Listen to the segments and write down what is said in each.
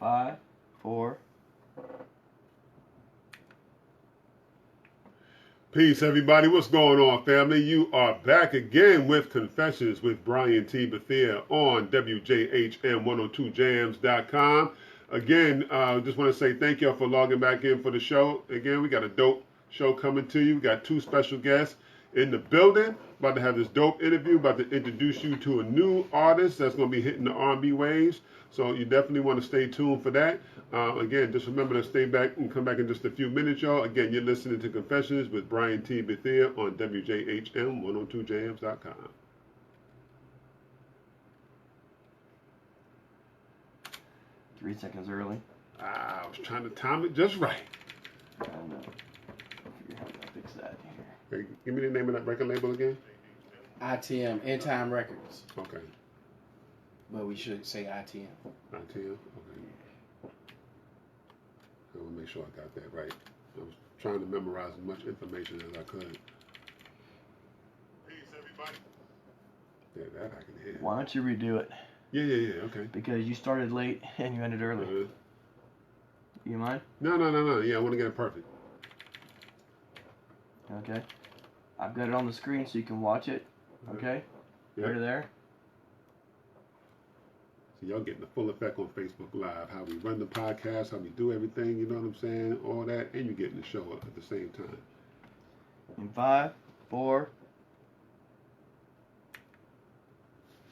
5, 4. Peace, everybody. What's going on, family? You are back again with Confessions with Brian T. Bethea on WJHM102jams.com. Again, just want to say thank y'all for logging back in for the show. Again, we got a dope show coming to you. We got 2 special guests in the building. About to have this dope interview. About to introduce you to a new artist that's going to be hitting the R&B waves. So you definitely want to stay tuned for that. Again, just remember to stay back and come back in just a few minutes, y'all. Again, you're listening to Confessions with Brian T. Bethea on WJHM102jams.com. Three seconds early. I was trying to time it just right. I don't know. I'll figure out how to fix that here. Hey, give me the name of that record label again. ITM, End Time Records. Okay. But we should say ITM. ITM? Okay. I want to make sure I got that right. I was trying to memorize as much information as I could. Peace, everybody. Yeah, that I can hear. Why don't you redo it? Yeah, okay. Because you started late and you ended early. You mind? No. Yeah, I want to get it perfect. Okay. I've got it on the screen so you can watch it. Okay? Yep. Right there. So y'all getting the full effect on Facebook Live. How we run the podcast, how we do everything, you know what I'm saying? All that. And you're getting the show up at the same time. In 5, 4.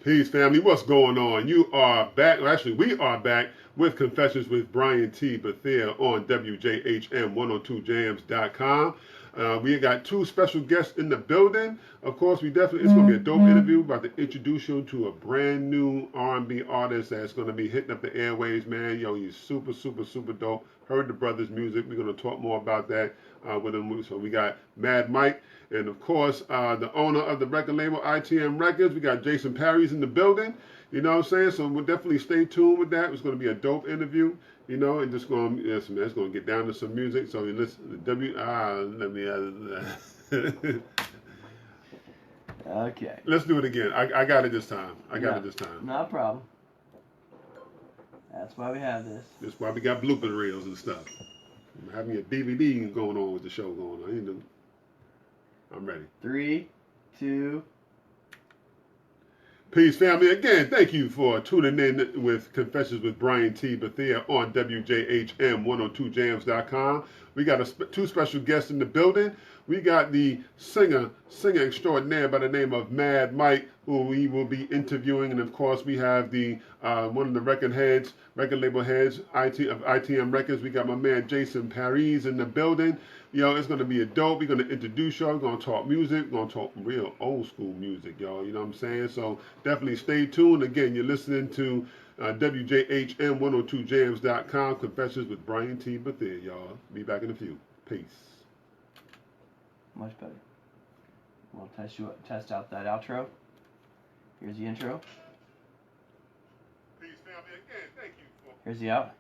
Peace, family. What's going on? You are back. Well, actually, we are back with Confessions with Brian T. Bethea on WJHM102jams.com. We got 2 special guests in the building. Of course, it's going to be a dope interview. About to introduce you to a brand new R&B artist that's going to be hitting up the airwaves, man. Yo, he's super, super, super dope. Heard the brother's music. We're going to talk more about that with him. So we got M.A.D. Mike. And of course, the owner of the record label, ITM Records. We got Jayson Parries in the building. You know what I'm saying? So we'll definitely stay tuned with that. It's going to be a dope interview, you know, and just going to, yes, man, it's going to get down to some music. So you listen to Okay. Let's do it again. I got it this time. I got it this time. No problem. That's why we have this. That's why we got blooper reels and stuff. I'm having a DVD going on with the show going on. You know. I'm ready. 3, 2. Peace, family. Again, thank you for tuning in with Confessions with Brian T. Bethea on WJHM102jams.com. We got 2 special guests in the building. We got the singer extraordinaire by the name of M.A.D. Mike, who we will be interviewing. And of course, we have the one of the record label heads, of ITM Records. We got my man Jayson Parries in the building. Yo, it's going to be a dope. We're going to introduce y'all. We're going to talk music. We're going to talk real old school music, y'all. You know what I'm saying? So definitely stay tuned. Again, you're listening to WJHM102jams.com. Confessions with Brian T. Bethea, y'all. Be back in a few. Peace. Much better. We'll test out that outro. Here's the intro. Peace, family. Again, thank you for... Here's the out.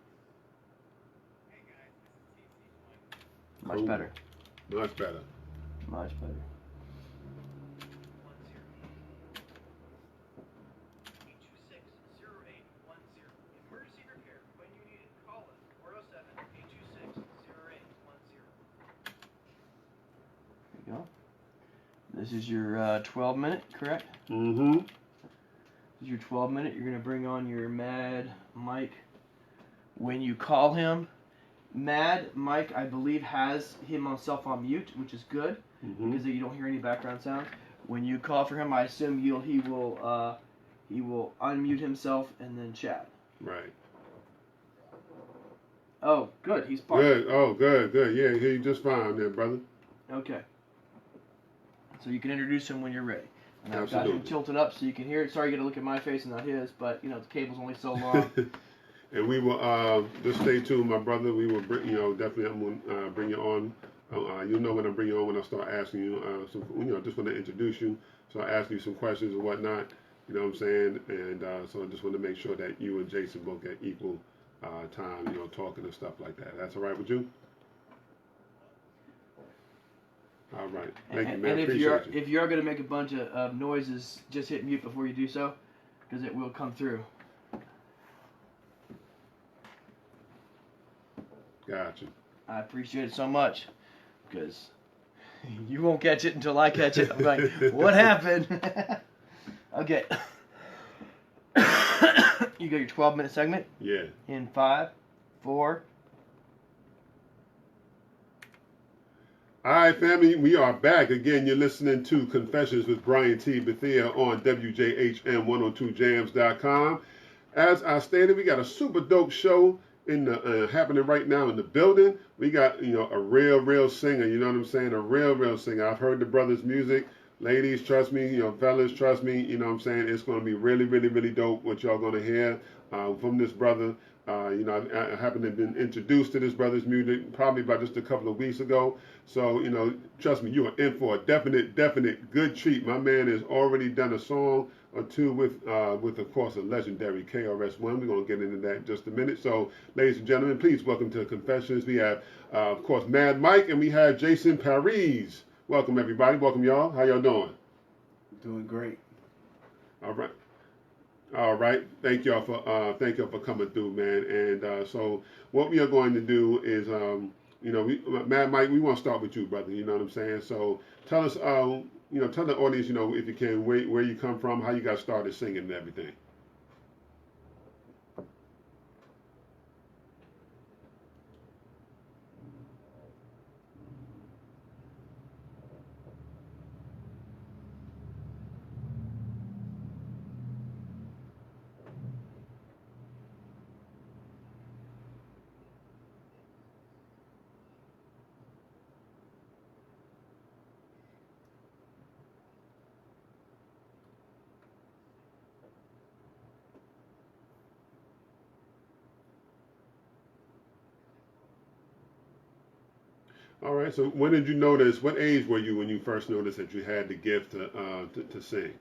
Much better. Much better. Much better. Emergency repair. When you need it, call us. 407-826-0810. There you go. This is your 12 minute, correct? Mm-hmm. This is your 12 minute. You're going to bring on your M.A.D. Mike. When you call him, M.A.D. Mike, I believe, has himself on mute, which is good because you don't hear any background sound. When you call for him, I assume he will unmute himself and then chat. Right. Oh, good. He's part. Good. Oh, good. Yeah, you just fine there, brother. Okay. So you can introduce him when you're ready. And I've got Absolutely. him tilted up so you can hear it. Sorry you got to look at my face and not his, but you know the cable's only so long. And we will just stay tuned, my brother. We will bring, definitely I'm gonna bring you on. You know when I bring you on when I start asking you just want to introduce you. So I ask you some questions and whatnot. You know what I'm saying? And so I just want to make sure that you and Jayson both get equal time, talking and stuff like that. That's all right with you? All right. Thank you, man. And if you're going to make a bunch of noises, just hit mute before you do so, because it will come through. Gotcha. I appreciate it so much because you won't catch it until I catch it. I'm like, what happened? Okay. You got your 12-minute segment Yeah. in 5, 4. All right, family, we are back. Again, you're listening to Confessions with Brian T. Bethea on WJHM102jams.com. As I stated, we got a super dope show in the happening right now in the building. We got, a real singer, you know what I'm saying? A real singer. I've heard the brother's music. Ladies, trust me, fellas, trust me, you know what I'm saying? It's going to be really dope what y'all going to hear from this brother. I happen to have been introduced to this brother's music probably about just a couple of weeks ago. So, trust me, you are in for a definite good treat. My man has already done a song or two with of course, a legendary KRS-One. We're going to get into that in just a minute. So, ladies and gentlemen, please welcome to Confessions. We have, of course, M.A.D Mike, and we have Jayson Parries. Welcome, everybody. Welcome, y'all. How y'all doing? Doing great. All right. All right. Thank y'all for coming through, man. And so what we are going to do is, M.A.D Mike, we want to start with you, brother. You know what I'm saying? So tell us, tell the audience, if you can, where you come from, how you got started singing and everything. All right. So when did you notice? What age were you when you first noticed that you had the gift to sing?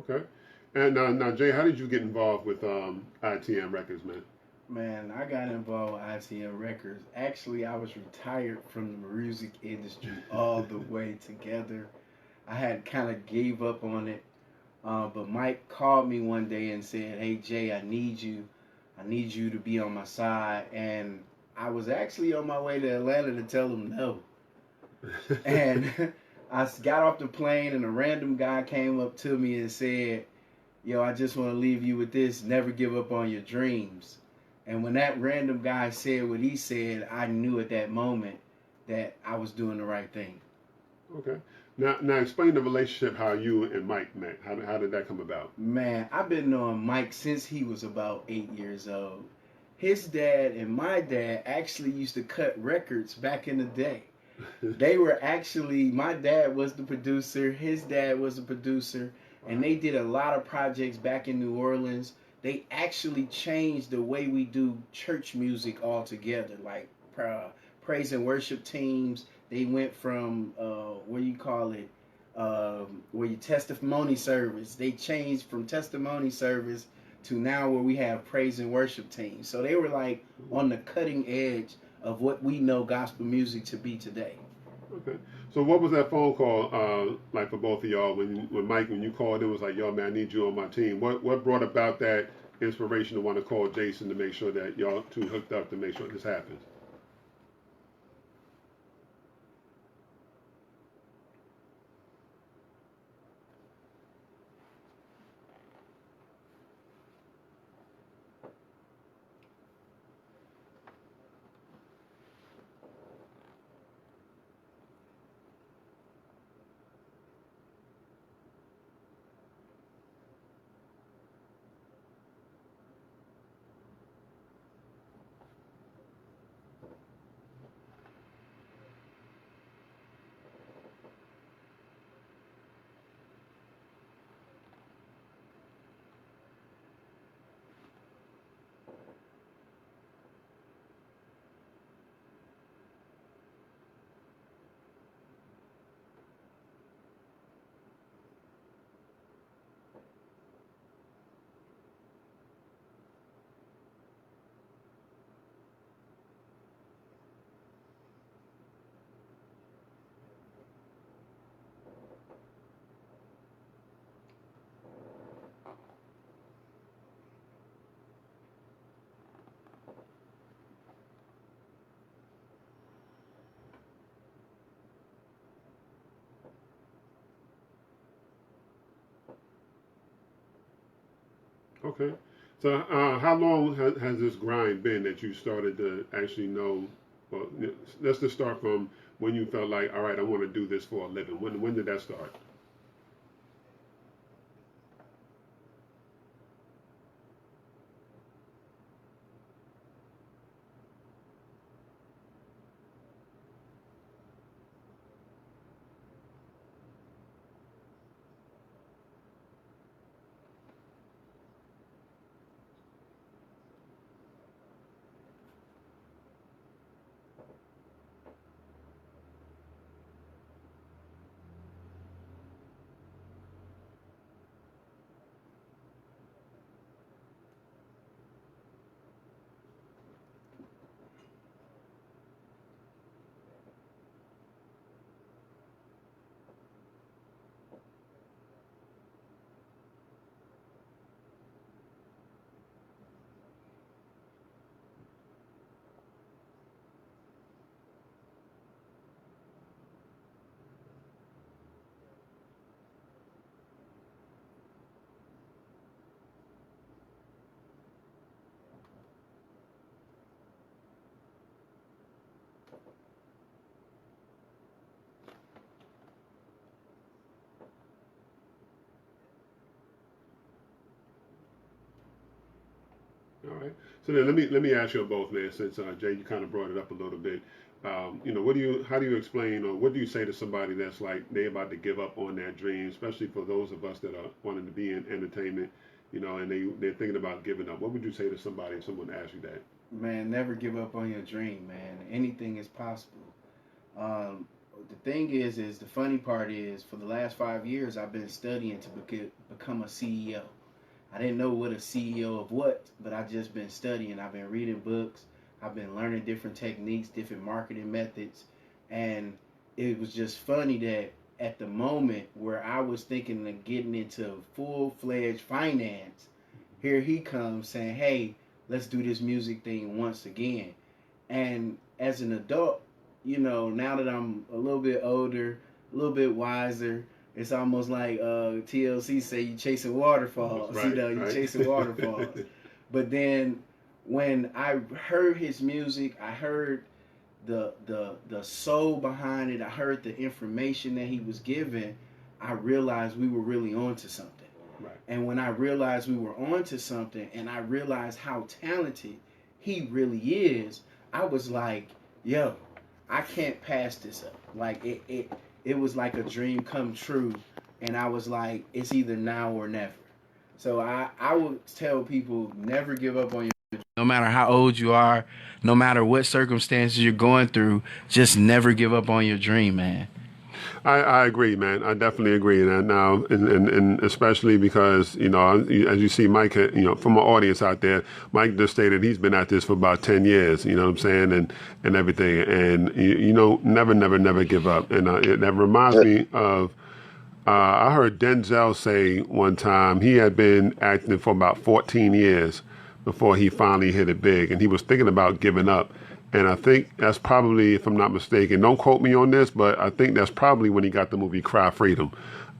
Okay. And now, Jay, how did you get involved with ITM Records, man? Man, I got involved with ITM Records. Actually, I was retired from the music industry all the way together. I had kind of gave up on it. But Mike called me one day and said, "Hey Jay, I need you. I need you to be on my side." And I was actually on my way to Atlanta to tell him no. And I got off the plane and a random guy came up to me and said, "Yo, I just want to leave you with this. Never give up on your dreams." And when that random guy said what he said, I knew at that moment that I was doing the right thing. Okay. Now explain the relationship, how you and Mike met. How did that come about? Man, I've been knowing Mike since he was about 8 years old. His dad and my dad actually used to cut records back in the day. They were actually, my dad was the producer, his dad was the producer, and they did a lot of projects back in New Orleans. They actually changed the way we do church music altogether, like praise and worship teams. They went from where you testimony service. They changed from testimony service to now where we have praise and worship teams. So they were like on the cutting edge of what we know gospel music to be today. Okay. So what was that phone call like for both of y'all when Mike, when you called, it was like, "Yo, man, I need you on my team." What brought about that inspiration to want to call Jayson to make sure that y'all two hooked up to make sure this happens? Okay. So how long has this grind been that you started to actually know? Well, let's just start from when you felt like, all right, I want to do this for a living. When did that start? All right. So then let me ask you both, man. Since Jay, you kind of brought it up a little bit. How do you explain, or what do you say to somebody that's like they about to give up on their dream, especially for those of us that are wanting to be in entertainment, and they're thinking about giving up. What would you say to somebody if someone asks you that? Man, never give up on your dream, man. Anything is possible. Um, the thing is the funny part is, for the last 5 years, I've been studying to become a CEO. I didn't know what a CEO of what, but I've just been studying. I've been reading books. I've been learning different techniques, different marketing methods. And it was just funny that at the moment where I was thinking of getting into full-fledged finance, here he comes saying, hey, let's do this music thing once again. And as an adult, now that I'm a little bit older, a little bit wiser, it's almost like TLC say you chasing waterfalls. Right, You right. chasing waterfalls. But then when I heard his music, I heard the soul behind it. I heard the information that he was giving. I realized we were really onto something. Right. And when I realized we were onto something, and I realized how talented he really is, I was like, yo, I can't pass this up. Like it was like a dream come true, and I was like, it's either now or never. So I would tell people, never give up on your dream. No matter how old you are, no matter what circumstances you're going through, just never give up on your dream, man. I agree, man. I definitely agree. And now, and especially because, as you see, Mike, from our audience out there, Mike just stated he's been at this for about 10 years, you know what I'm saying? And everything. And, never, never, never give up. And that reminds me of, I heard Denzel say one time he had been acting for about 14 years before he finally hit it big. And he was thinking about giving up. And I think that's probably, if I'm not mistaken, don't quote me on this, but I think that's probably when he got the movie Cry Freedom,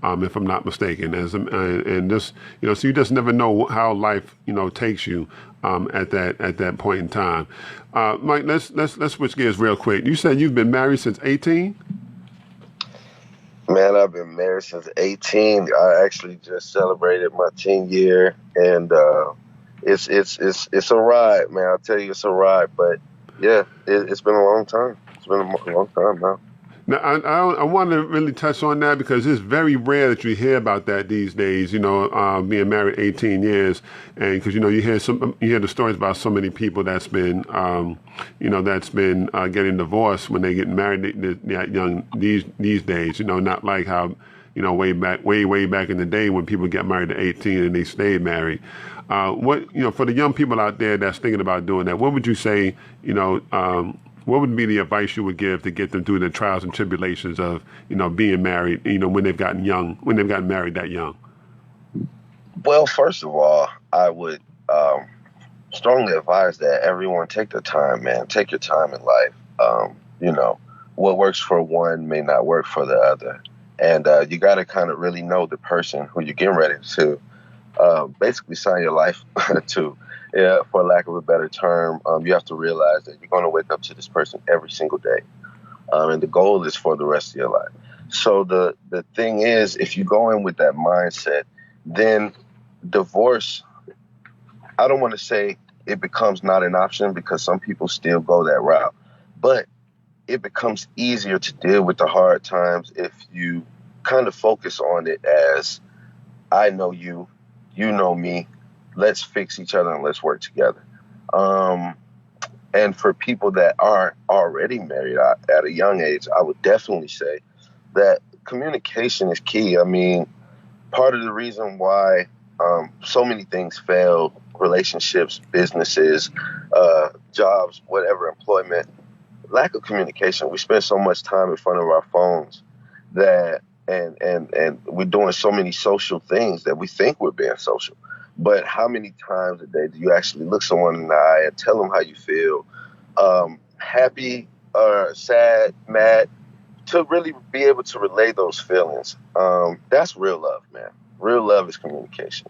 if I'm not mistaken. And just, so you just never know how life, takes you at that point in time. Mike, let's switch gears real quick. You said you've been married since 18? Man, I've been married since 18. I actually just celebrated my 10 year, and it's a ride, man. I'll tell you, it's a ride. But yeah, it's been a long time. It's been a long time now. Now, I want to really touch on that because it's very rare that you hear about that these days. Being married 18 years, and because you hear the stories about so many people that's been getting divorced when they get married that young these days. Not like how way back in the day when people get married at 18 and they stayed married. For the young people out there that's thinking about doing that, what would you say? What would be the advice you would give to get them through the trials and tribulations of, being married, when they've gotten married that young? Well, first of all, I would strongly advise that everyone take the time, man. Take your time in life. What works for one may not work for the other. And you got to kind of really know the person who you're getting ready to basically sign your life to. Yeah, for lack of a better term, you have to realize that you're going to wake up to this person every single day, and the goal is for the rest of your life. So the thing is, if you go in with that mindset, then divorce, I don't want to say it becomes not an option because some people still go that route, but it becomes easier to deal with the hard times if you kind of focus on it as I know you, you know me, let's fix each other and let's work together. Um, and for people that are already married at a young age, I would definitely say that communication is key. I mean, part of the reason why so many things fail, relationships, businesses, jobs, whatever, employment, lack of communication. We spend so much time in front of our phones that and we're doing so many social things that we think we're being social. But how many times a day do you actually look someone in the eye and tell them how you feel, happy or sad, mad, to really be able to relay those feelings? That's real love, man. Real love is communication.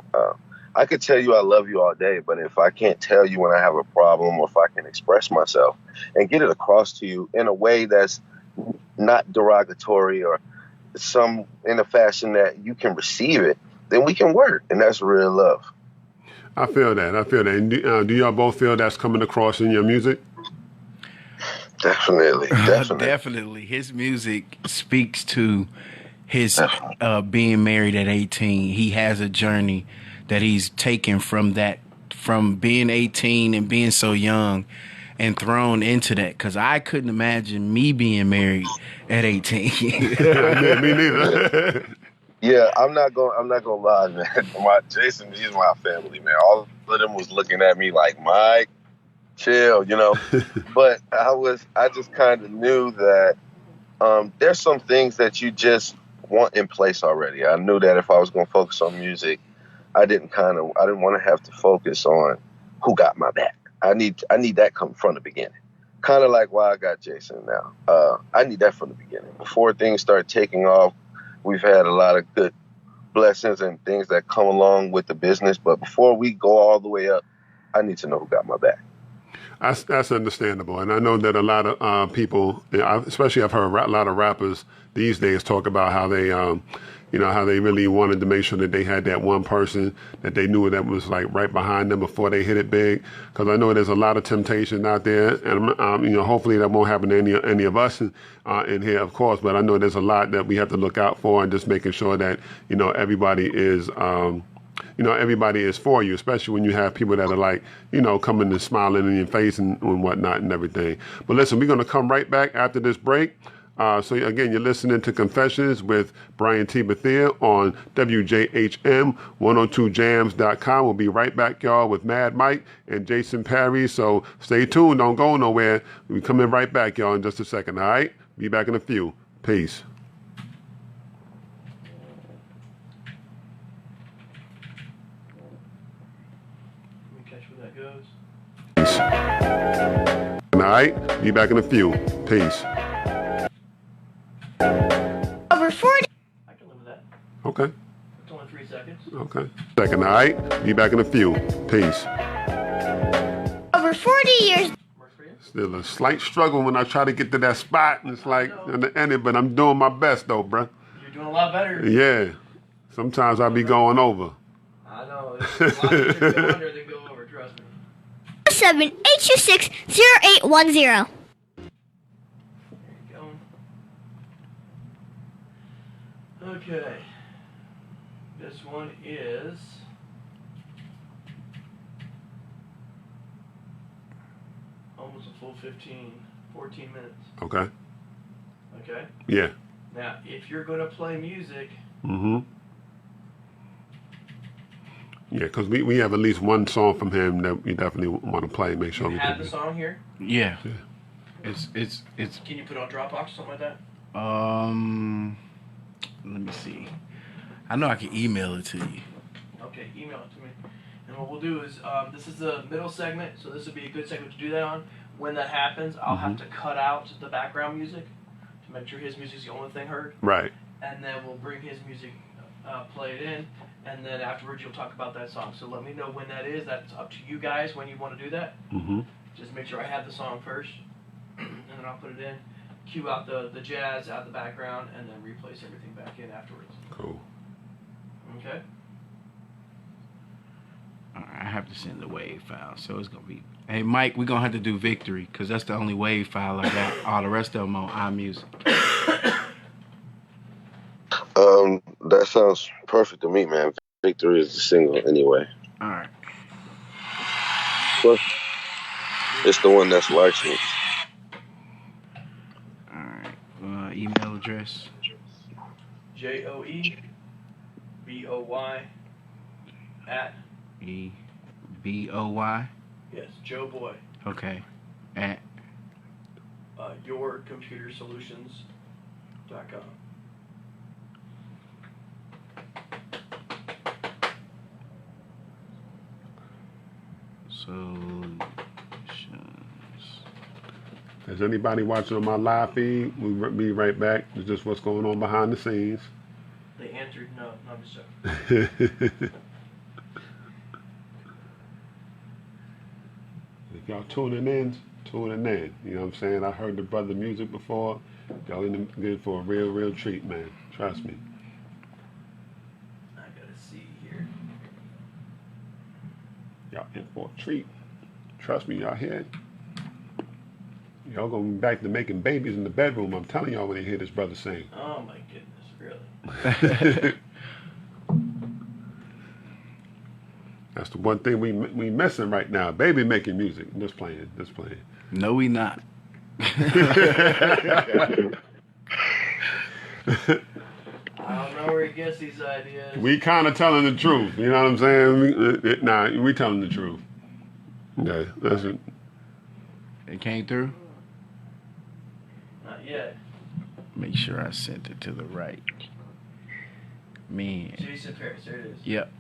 I could tell you I love you all day, but if I can't tell you when I have a problem, or if I can express myself and get it across to you in a way that's not derogatory or some in a fashion that you can receive it, then we can work, and that's real love. I feel that. I feel that. And do y'all both feel that's coming across in your music? Definitely, definitely. Definitely. His music speaks to his Definitely. being married at 18. He has a journey that he's taken from that, from being 18 and being so young and thrown into that. Because I couldn't imagine me being married at 18. Me neither. Yeah, I'm not gonna lie, man. My Jason, he's my family, man. All of them was looking at me like, Mike, chill, you know. But I just kind of knew that there's some things that you just want in place already. I knew that if I was gonna focus on music, I didn't want to have to focus on who got my back. I need that come from the beginning. Kind of like why I got Jason now. I need that from the beginning. Before things start taking off, we've had a lot of good blessings and things that come along with the business. But before we go all the way up, I need to know who got my back. That's understandable, and I know that a lot of people, especially I've heard a lot of rappers these days talk about how they, how they really wanted to make sure that they had that one person that they knew that was like right behind them before they hit it big. Because I know there's a lot of temptation out there, and hopefully that won't happen to any of us in here, of course. But I know there's a lot that we have to look out for, and just making sure that everybody is. Everybody is for you, especially when you have people that are like, coming and smiling in your face and whatnot and everything. But listen, we're going to come right back after this break. So again, you're listening to Confessions with Brian T. Bethea on WJHM 102jams.com. We'll be right back, y'all, with M.A.D Mike and Jayson Parries. So stay tuned. Don't go nowhere. We'll be coming right back, y'all, in just a second. All right? Be back in a few. Peace. Peace. All right, be back in a few. Peace. Over 40. I can live with that. Okay. It's only 3 seconds. Okay. Second, all right, be back in a few. Peace. Over 40 years. Works for you? Still a slight struggle when I try to get to that spot, and it's like in the end, but I'm doing my best though, bruh. You're doing a lot better. Yeah. Sometimes I be going over. I know. It's a lot easier to go under than go over, trust me. 7-826-0810. There you go. Okay. This one is almost a full 14 minutes. Okay. Okay? Yeah. Now, if you're going to play music, Mm-hmm. Yeah, because we have at least one song from him that we definitely want to play. Make sure you we have can. the song here. Yeah. Yeah. It's Can you put it on Dropbox or something like that? let me see. I know I can email it to you. Okay, email it to me. And what we'll do is, this is the middle segment, so this would be a good segment to do that on. When that happens, I'll have to cut out the background music to make sure his music's the only thing heard. Right. And then we'll bring his music play it in, and then afterwards you'll talk about that song. So let me know when that is. That's up to you guys when you want to do that. Mm-hmm. Just make sure I have the song first, and then I'll put it in, cue out the jazz out the background, and then replace everything back in afterwards. Cool. Okay? I have to send the wave file, so it's gonna be. Hey Mike, we're gonna have to do Victory, cause that's the only wave file I got. All the rest of them on iMusic. That sounds perfect to me, man. Victory is the single anyway. All right. Plus, it's the one that's licensed. All right. Email address. JOEBOY at EBOY. yes, Joe Boy. Okay. At yourcomputersolutions.com. solutions. Is anybody watching on my live feed? We'll be right back. It's just what's going on behind the scenes. They answered no, I'm just joking. If y'all tuning in. You know what I'm saying? I heard the brother music before. Y'all in good for a real treat, man. Trust me. I gotta see here. Y'all in for a treat. Trust me, y'all hear it? Y'all gonna be back to making babies in the bedroom. I'm telling y'all when they hear this brother sing. Oh my goodness, really? That's the one thing we missing right now. Baby making music. Just playing. No, we not. I don't know where he gets these ideas. We kind of telling the truth. You know what I'm saying? We telling the truth. Yeah, that's it. It came through? Not yet. Make sure I sent it to the right. Man. Jayson Parries, there it is. Yep.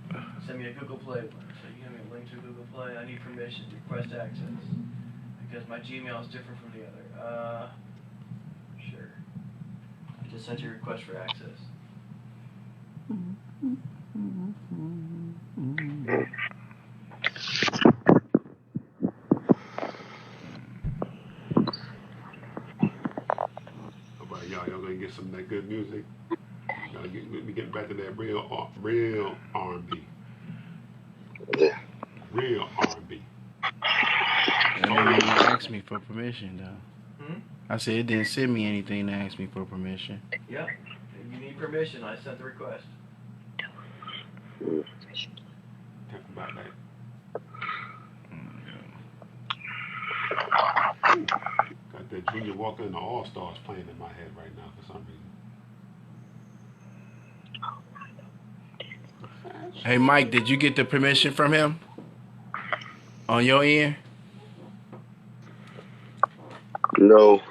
Send me a Google Play one. So you give me a link to Google Play. I need permission to request access. Because my Gmail is different from the other. Sure. I just sent you a request for access. Alright, y'all gonna get some of that good music. We getting back to that real R&B. Yeah. Real R&B. It didn't even ask me for permission, though. Hmm? I said it didn't send me anything to ask me for permission. Yep. If you need permission, I sent the request. Talk about that. Got that Junior Walker and the All-Stars playing in my head right now for some reason. Hey, Mike, did you get the permission from him? On your end? No,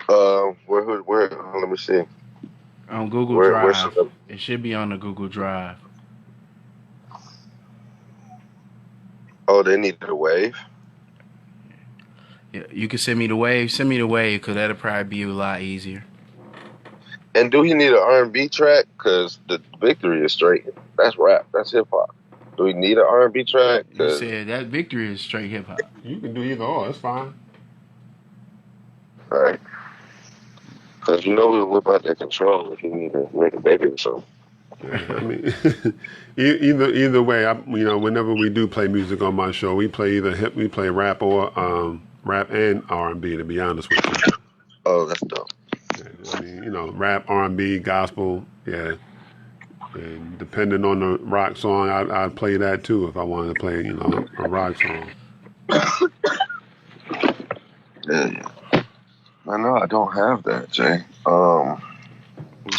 where? Let me see. On Google Where Drive. should It should be on the Google Drive. Oh, they needed a wave. Yeah, you can send me the wave. Send me the wave, because that'll probably be a lot easier. And do he need an R&B track? Cause the Victory is straight. That's rap. That's hip hop. Do we need an R&B track? You said that Victory is straight hip hop. You can do either or. It's fine. All right. Cause you know we'll whip out that control if you need to make a baby or something. I mean, either way, whenever we do play music on my show, we play we play rap or rap and R&B. To be honest with you. Oh, that's dope. I mean, rap, R&B, gospel, yeah. And depending on the rock song, I'd play that too if I wanted to play, a rock song. Yeah. I know I don't have that, Jay.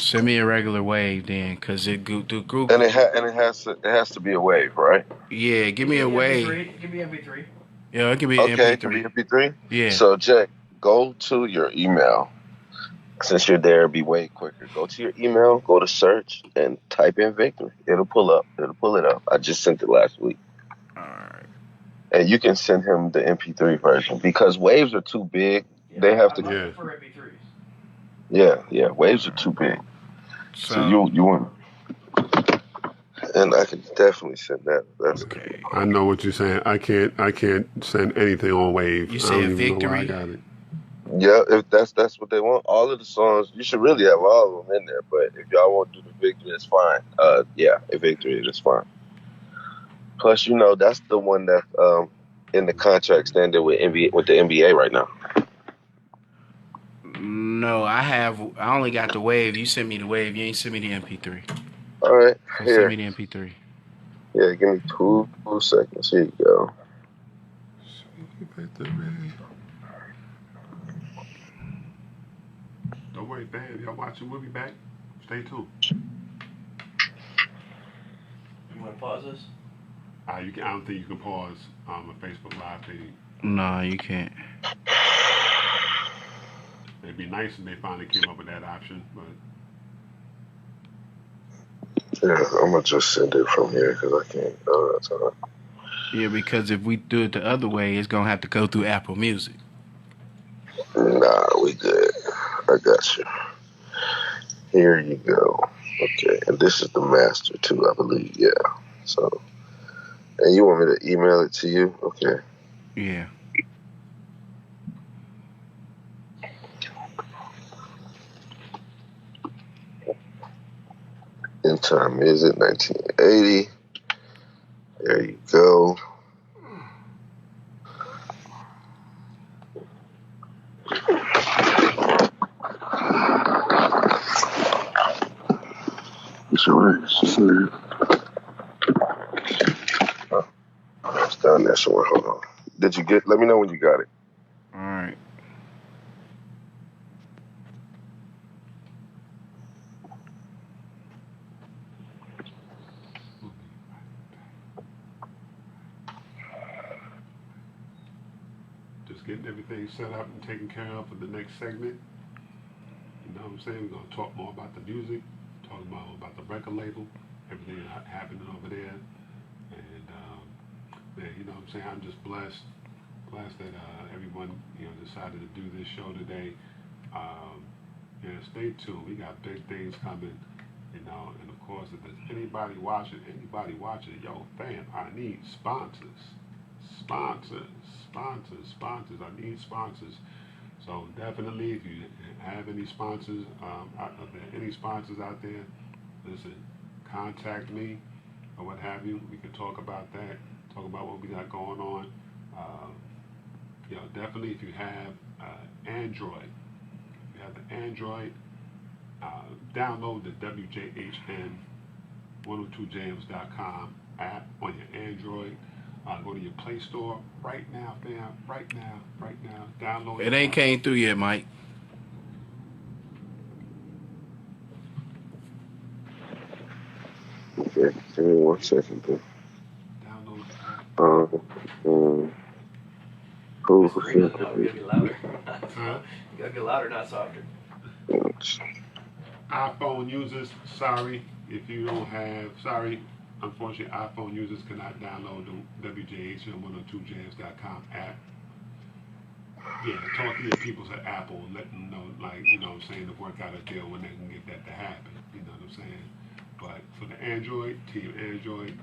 Send me a regular wave then, cause the Google. And it has to be a wave, right? Yeah, give me a wave. Give me MP3. Yeah, it can be Okay, MP3. it can be MP3. Yeah. So, Jay, go to your email. Since you're there, it'll be way quicker. Go to your email, go to search, and type in Victory. It'll pull it up. I just sent it last week. All right. And you can send him the MP3 version because waves are too big. Yeah, They have to. I prefer MP3s. Yeah. Waves are too big. So you want. And I could definitely send that. That's Okay. I know what you're saying. I can't send anything on Wave. You I said don't even know why I Victory? got it. Yeah, if that's what they want. All of the songs, you should really have all of them in there. But if y'all want to do the Victory, it's fine. Yeah, if Victory, it's fine. Plus, that's the one that's in the contract standard with the NBA right now. No, I only got the Wave. You sent me the Wave. You ain't sent me the MP3. All right, So send here. me the MP3. Yeah, give me 2 seconds. Here you go. Don't worry, man. Y'all watching. We'll be back. Stay tuned. You want to pause this? I don't think you can pause a Facebook Live feed. No, you can't. It'd be nice if they finally came up with that option, but Yeah, I'm gonna just send it from here because I can't. That's all right. Yeah, because if we do it the other way, it's gonna have to go through Apple Music. Nah, we good. I got you. Here you go. Okay, and this is the master too, I believe. Yeah. So, and you want me to email it to you? Okay. Yeah. In time is it 1980? There you go. Sure. It's down there somewhere. Hold on. Did you get? Let me know when you got it. All right. just getting everything set up and taken care of for the next segment. You know what I'm saying? We're gonna talk more about the music, talk more about the record label, everything happening over there, and man, you know what I'm saying? I'm just blessed that everyone decided to do this show today. Yeah, stay tuned. We got big things coming, and of course, if there's anybody watching, yo, fam, I need sponsors. I need sponsors. So definitely, if you have any sponsors, any sponsors out there, listen, contact me or what have you. We can talk about that. Talk about what we got going on. Definitely, if you have Android, Android, download the WJHN102jams.com app on your Android. Go to your Play Store right now, fam. Right now. Download It ain't came through yet, Mike. Okay, give me 1 second, then. Download the app. Cool. It's radio, though. You gotta get louder. Huh? You gotta get louder, not softer. iPhone users, unfortunately, iPhone users cannot download the WJHN102jams.com app. Yeah, talk to your peoples at Apple and let them know, to work out a deal when they can get that to happen. You know what I'm saying? But for the Android, Team Android,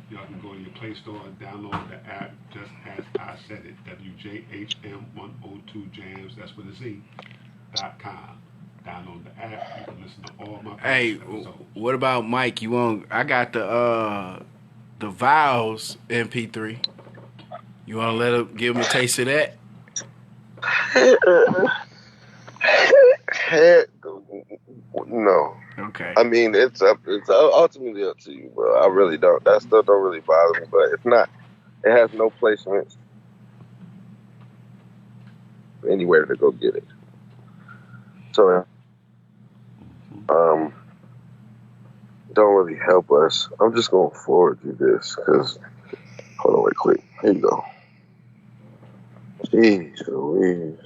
y'all can go to your Play Store and download the app just as I said it, WJHM102jams, that's with a Z.com. Download the app, you can listen to all my episodes. What about Mike? I got the Vows MP3. You want to give him a taste of that? No. Okay. I mean, it's ultimately up to you, bro. I really don't. That stuff don't really bother me, but if not, it has no placements anywhere to go get it. So, don't really help us. I'm just gonna forward you this because, hold on, wait, quick. Here you go. Jeez Louise.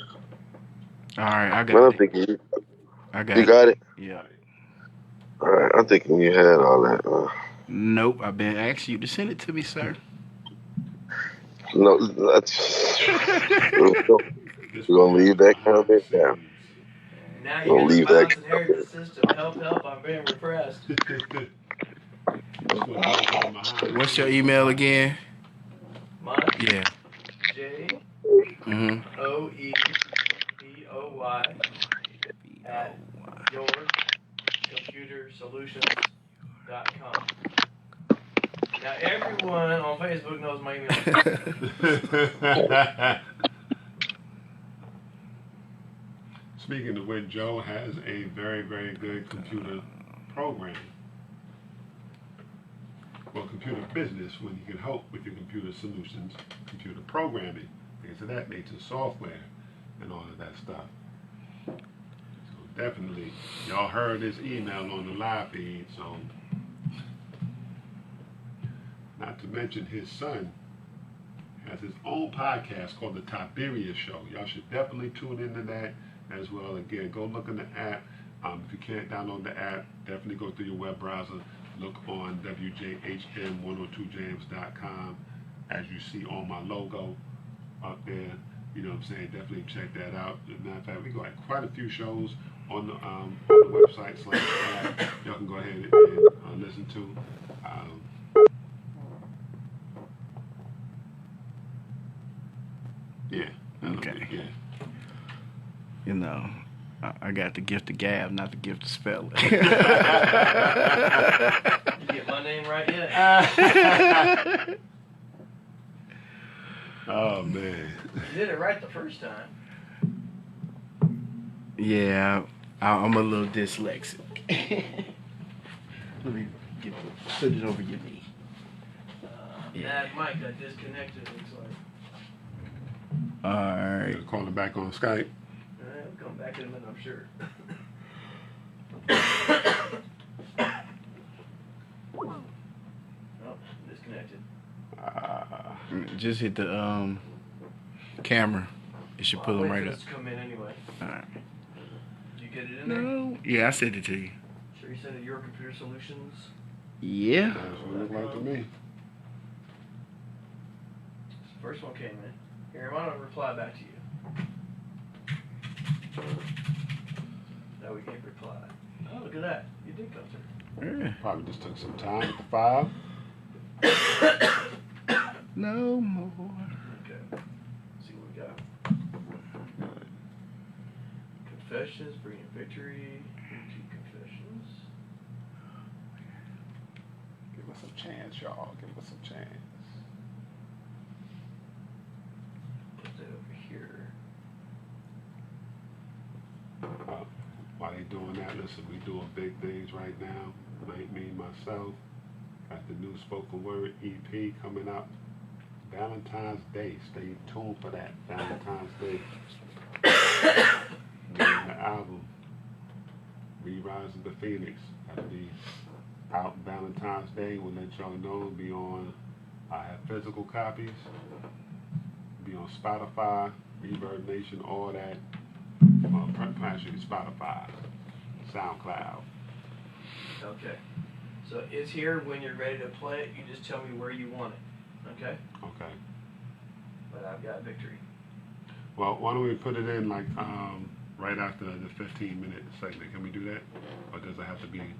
All right, I got Man, I'm it. thinking You got it? Yeah. All right, I'm thinking you had all that. Nope, I've been asking you to send it to me, sir. No, we're gonna leave that comment down. Now you hear the violence inherited system. Help, I'm being repressed. What's your email again? Mine, Yeah. Joepoy at yourcomputersolutions.com. Now everyone on Facebook knows my email. Speaking of which, Joe has a very, very good computer program. Well, computer business, when you can help with your computer solutions, computer programming, things of that nature, software, and all of that stuff. So definitely, y'all heard his email on the live feed, so not to mention his son has his own podcast called The Tiberius Show. Y'all should definitely tune into that as well. Again, go look in the app. If you can't download the app, definitely go through your web browser. Look on WJHM102jams.com. As you see on my logo up there, you know what I'm saying? Definitely check that out. As a matter of fact, we got quite a few shows on the website / app. Y'all can go ahead and listen to. Yeah. Okay. Yeah. You know, I got the gift of gab, not the gift of spelling. You get my name right yet? Oh man. You did it right the first time. Yeah, I'm a little dyslexic. Let me put it over your knee. Mad Mike got disconnected, looks like. Alright. Call him back on Skype. We'll come back in a minute, I'm sure. Oh, disconnected. Just hit the camera. It should pull them right up. Let's come in anyway. Alright. Did you get it in there? No. Yeah, I sent it to you. Sure you sent it Your Computer Solutions? Yeah. That's what it looked like to me. First one came in. Here, why don't I reply back to you? Now we can't reply. Oh, look at that. You did come through. Yeah. Probably just took some time at the file. No more. Okay. Let's see what we got. Confessions, bringing victory. Into confessions. Give us a chance, y'all. Give us a chance. Put that over here. While they doing that, listen, we doing big things right now. Like me, myself, got the new spoken word EP coming up. Valentine's Day. Stay tuned for that. Valentine's Day. Getting the album. Re-Rise of the Phoenix. That'll be out Valentine's Day. We'll let y'all know. It'll be on, I have physical copies. Be on Spotify, Reverb Nation, all that. Actually, Spotify, SoundCloud. Okay. So it's here when you're ready to play it. You just tell me where you want it. Okay? Okay. But I've got victory. Well, why don't we put it in like right after the 15-minute segment? Can we do that? Or does it have to be?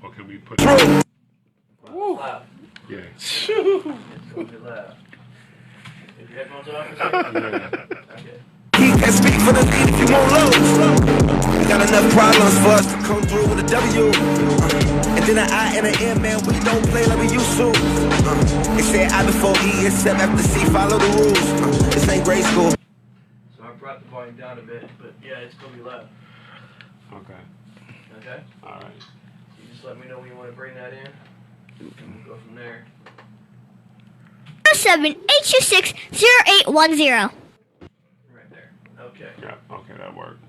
Or can we put it? Loud. Yeah. It's gonna be loud. If your headphones off, or something? Yeah. Okay. He can speak for the lead if you want low. We got enough problems for us to come through with a W. And then an I and an M, man, we don't play like we used to. They say I before E, except after C, follow the rules. This ain't grade school. So I brought the volume down a bit, but yeah, it's gonna be loud. Okay. Okay? All right. You just let me know when you want to bring that in. And we'll go from there. 07-826-0810. Right there. Okay. Yeah. Okay, that worked.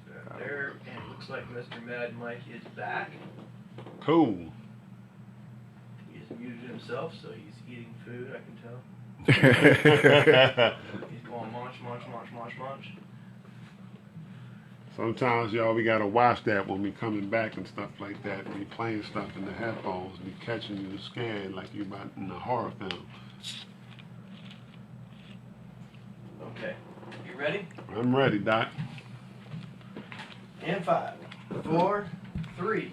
Right there. And it looks like Mr. Mad Mike is back. Cool. He's muted himself, so he's eating food, I can tell. He's going munch, munch, munch, munch, munch. Sometimes, y'all, we gotta watch that when we coming back and stuff like that. We playing stuff in the headphones, we catching you scared like you about in a horror film. Okay. You ready? I'm ready, Doc. In 5, 4, 3.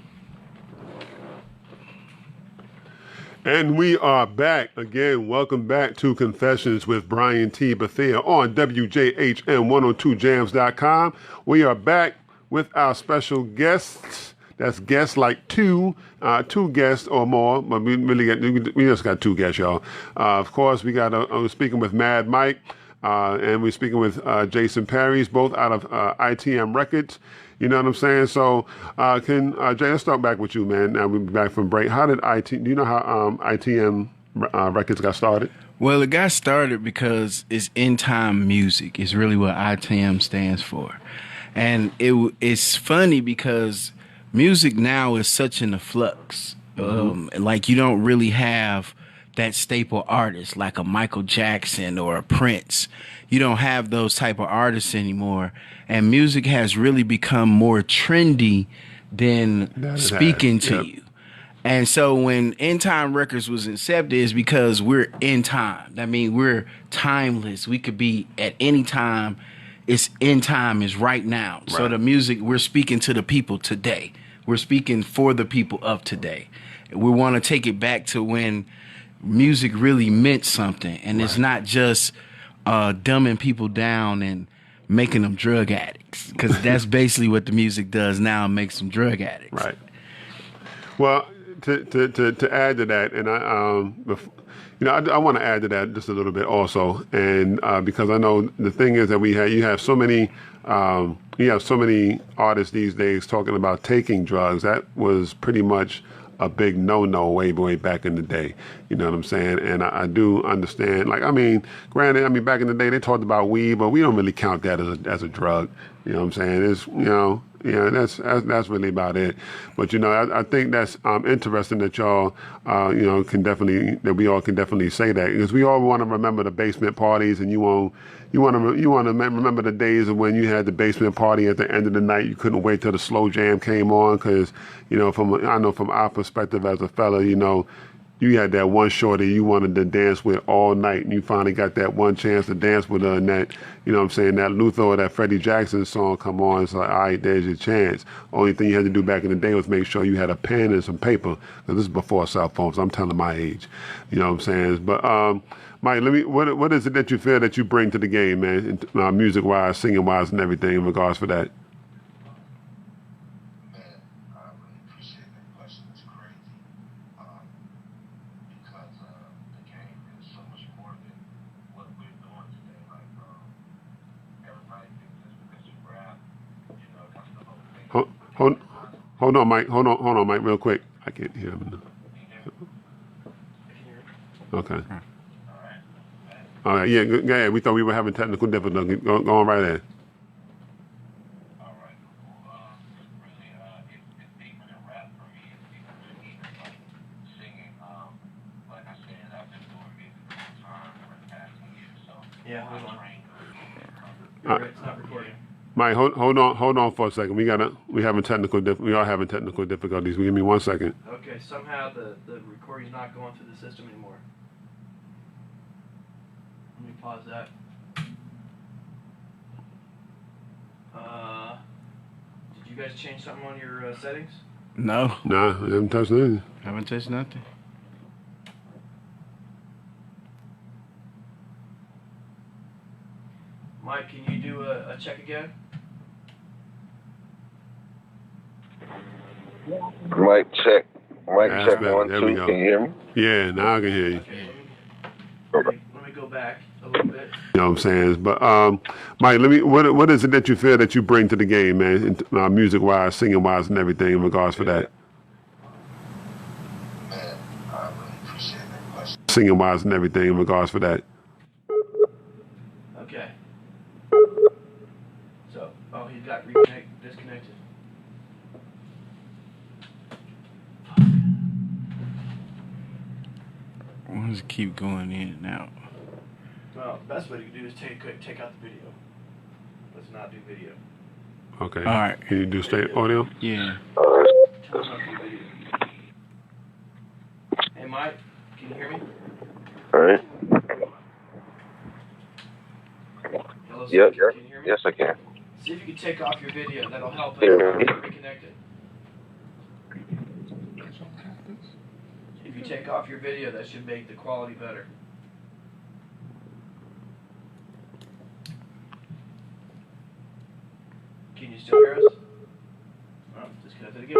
And we are back again. Welcome back to Confessions with Brian T. Bethea on WJHM102jams.com. We are back with our special guests. That's guests like two guests or more, but we just got two guests, y'all. Of course, we're speaking with M.A.D. Mike, and we're speaking with Jayson Parries, both out of ITM Records. You know what I'm saying? So, Jay, let's start back with you, man. Now we'll be back from break. Do you know how ITM Records got started? Well, it got started because it's in time music. It's really what ITM stands for. And it's funny because music now is such in a flux. Like you don't really have that staple artist like a Michael Jackson or a Prince. You don't have those type of artists anymore. And music has really become more trendy than speaking to you. And so when End Time Records was incepted, it's because we're in time. That means we're timeless. We could be at any time. It's in time, is right now. Right. So the music, we're speaking to the people today. We're speaking for the people of today. We want to take it back to when music really meant something. And It's not just dumbing people down and making them drug addicts, because that's basically what the music does now, makes them drug addicts. Right. Well, to add to that, and I want to add to that just a little bit also, and because I know the thing is that you have so many artists these days talking about taking drugs. That was pretty much a big no-no way back in the day. You know what I'm saying? And I do understand. Granted, back in the day they talked about weed, but we don't really count that as a drug. You know what I'm saying? It's that's really about it. But I think that's interesting that y'all that we all can definitely say that, because we all want to remember the basement parties, and you want to remember the days of when you had the basement party at the end of the night. You couldn't wait till the slow jam came on, because from our perspective as a fella, you had that one shorty you wanted to dance with all night, and you finally got that one chance to dance with her, and that, that Luther or that Freddie Jackson song come on. It's like, all right, there's your chance. Only thing you had to do back in the day was make sure you had a pen and some paper, because this is before cell phones. I'm telling my age. You know what I'm saying? But, Mike, what is it that you feel that you bring to the game, man, music-wise, singing-wise, and everything in regards for that? Hold on, Mike. Hold on, Mike, real quick. I can't hear him. Okay. All right, yeah, go ahead. We thought we were having technical difficulty. Go on right ahead. Yeah, hold on. It's not recording. Mike, hold on for a second. We are having technical difficulties. Give me 1 second. Okay, somehow the recording's not going through the system anymore. Let me pause that. Did you guys change something on your settings? No. Nah, I haven't touched anything. Haven't touched nothing. Mike, can you do a check again? Mic check. Mic That's check better. 1, There 2. we go. Can you hear me? Yeah, now I can hear you. Okay, let me go back a little bit. You know what I'm saying? But Mike, what is it that you feel that you bring to the game, man, music-wise, singing-wise, and everything in regards for that? Man, I really appreciate that question. Singing-wise and everything in regards for that. Okay. So, he got disconnected. Why does it keep going in and out? Well, the best way to do is take out the video. Let's not do video. Okay. All right. Can you do straight audio? Yeah. Turn off the video. Hey, Mike, can you hear me? All right. Hello, sir, Yep. can you hear me? Yes, I can. See if you can take off your video. That'll help us Yeah. get reconnected. If you take off your video, that should make the quality better. Can you still hear us? Oh, disconnect it again.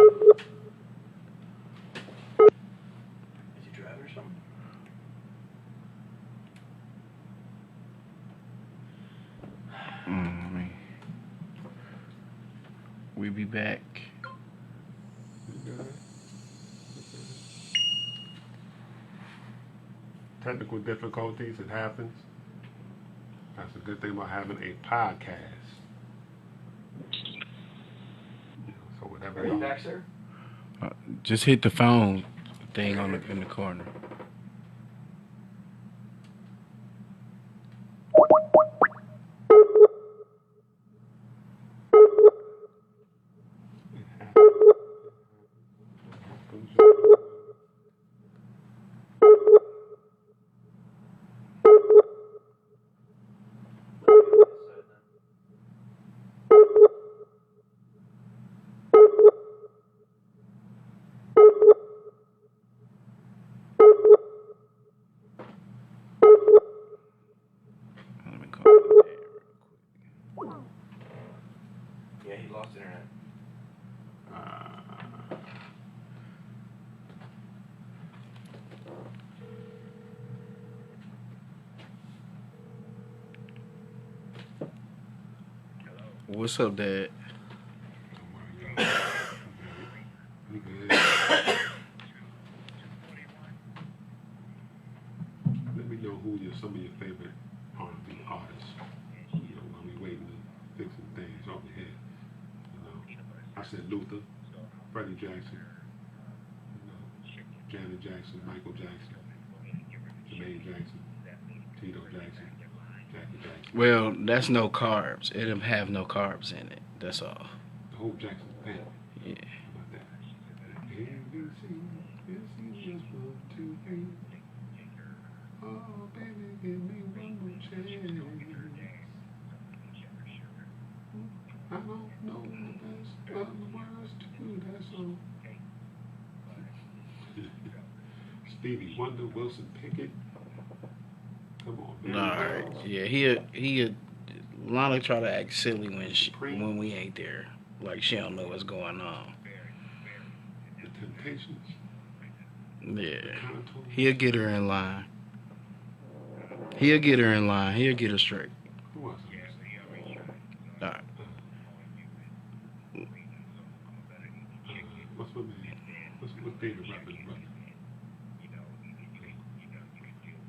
Is he driving or something? We be back. Technical difficulties, it happens. That's a good thing about having a podcast. So whatever. Are you back, sir? Just hit the phone thing in the corner. Yeah, he lost internet. What's up, Dad? Let me know who some of your favorite R&B artists. You know, while we waiting to fix some things over here. You know, I said Luther, Freddie Jackson, you know, Janet Jackson, Michael Jackson, Jermaine Jackson, Tito Jackson, Jackie Jackson. Well, that's no carbs. It'll have no carbs in it. That's all. The whole Jackson family. Yeah. How about that? ABC, just 1, 2, 3. Oh, baby, give me one more chance. I don't know the best of the words to that song. Stevie Wonder, Wilson Pickett. Come on, man. All right. Yeah, he Lana try to act silly when we ain't there. Like she don't know what's going on. The Temptations. Yeah. He'll get her in line. He'll get her in line. He'll get her straight. Who was it? All right. What's my name? What's David Rappers' brother?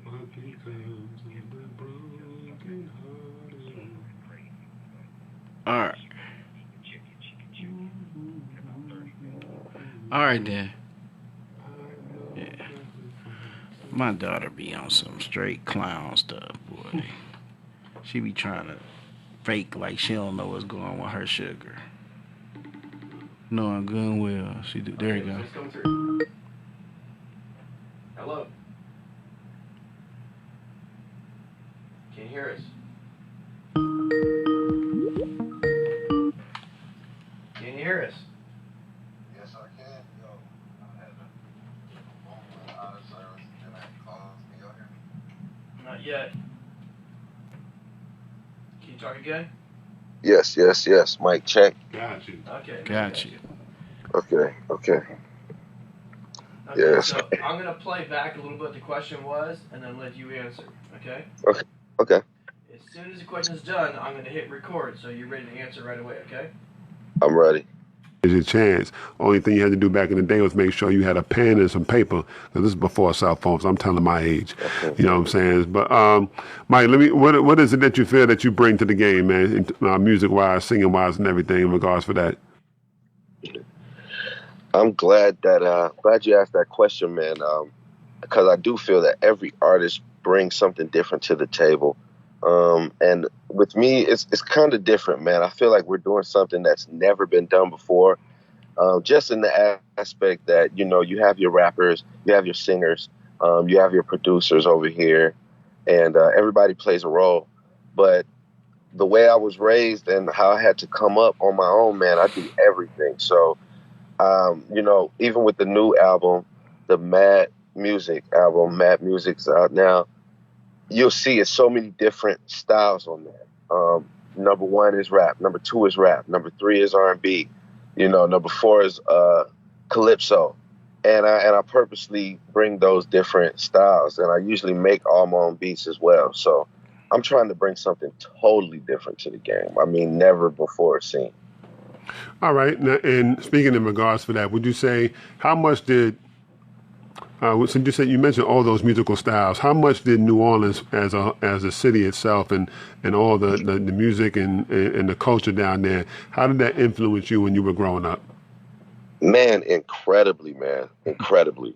What becomes of the broken hearted? All right. All right then. Yeah. My daughter be on some straight clown stuff, boy. She be trying to fake like she don't know what's going on with her sugar. Knowing good and well she do. There you go. Let's come through. Hello. Can you hear us? Can you hear us? Yes, I can. Yo, I had a moment out of service and I called. Can y'all hear me? Not yet. Can you talk again? Yes. Mic check. Got you. Okay. Got you. Okay. Okay, Yes. so I'm going to play back a little bit what the question was and then let you answer, okay? Okay. As soon as the question's done, I'm going to hit record so you're ready to answer right away, okay? I'm ready. Here's your chance. Only thing you had to do back in the day was make sure you had a pen and some paper. Cause this is before cell phones. I'm telling my age. You know what I'm saying? But Mike, what is it that you feel that you bring to the game, man? Music wise, singing wise, and everything in regards for that. I'm glad you asked that question, man. Because I do feel that every artist brings something different to the table. And with me, it's kind of different, man. I feel like we're doing something that's never been done before. Just in the aspect that, you know, you have your rappers, you have your singers, you have your producers over here, and everybody plays a role. But the way I was raised and how I had to come up on my own, man, I do everything. So, you know, even with the new album, the M.A.D, music album, M.A.D Music's out now, you'll see it's so many different styles on there. Number one is rap. Number two is rap. Number three is R&B. Number four is calypso. And I purposely bring those different styles, and I usually make all my own beats as well. So I'm trying to bring something totally different to the game. I mean, never before seen. All right. Now, and speaking in regards for that, would you say how much did since you said you mentioned all those musical styles, how much did New Orleans as a city itself and all the music and the culture down there, how did that influence you when you were growing up? Man, incredibly, man, incredibly.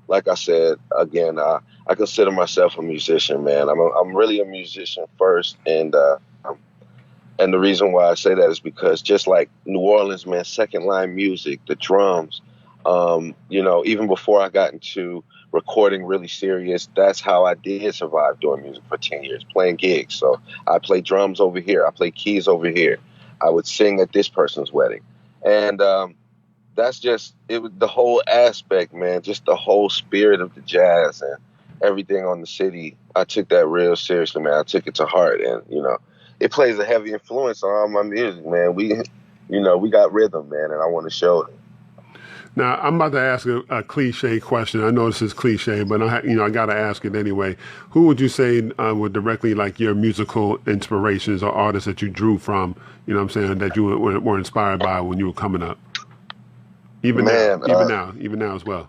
Like I said, again, I consider myself a musician, man. I'm really a musician first, and the reason why I say that is because just like New Orleans, man, second line music, the drums, even before I got into recording really serious, that's how I did survive doing music for 10 years, playing gigs. So I play drums over here. I play keys over here. I would sing at this person's wedding. And that's just, it was the whole aspect, man, just the whole spirit of the jazz and everything on the city. I took that real seriously, man. I took it to heart. And, it plays a heavy influence on all my music, man. We got rhythm, man, and I want to show it. Now, I'm about to ask a cliche question. I know this is cliche, but I got to ask it anyway. Who would you say were directly like your musical inspirations or artists that you drew from, that you were inspired by when you were coming up? Even now as well.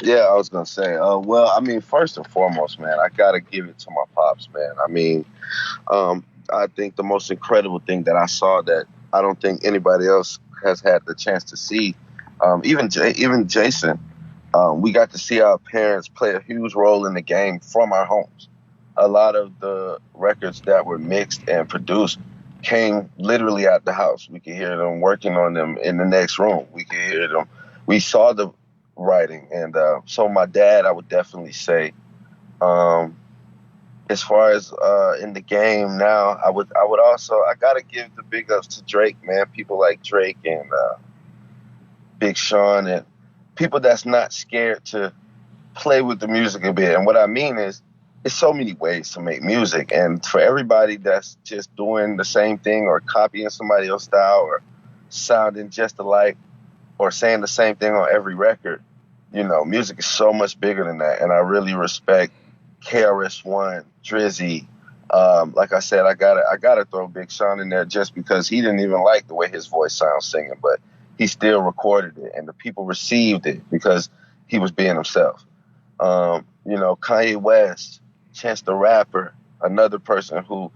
Yeah, I was going to say, well, I mean, first and foremost, man, I got to give it to my pops, man. I mean, I think the most incredible thing that I saw that I don't think anybody else has had the chance to see, even Jayson, we got to see our parents play a huge role in the game from our homes. A lot of the records that were mixed and produced came literally out the house. We could hear them working on them in the next room. We could hear them. We saw the writing. And so my dad, I would definitely say, as far as in the game now, I would also, I got to give the big ups to Drake, man. People like Drake and Big Sean and people that's not scared to play with the music a bit. And what I mean is, there's so many ways to make music. And for everybody that's just doing the same thing or copying somebody else's style or sounding just alike or saying the same thing on every record, music is so much bigger than that. And I really respect KRS-One, Drizzy. Like I said, I gotta throw Big Sean in there just because he didn't even like the way his voice sounds singing, but he still recorded it and the people received it because he was being himself. Kanye West, Chance the Rapper, another person who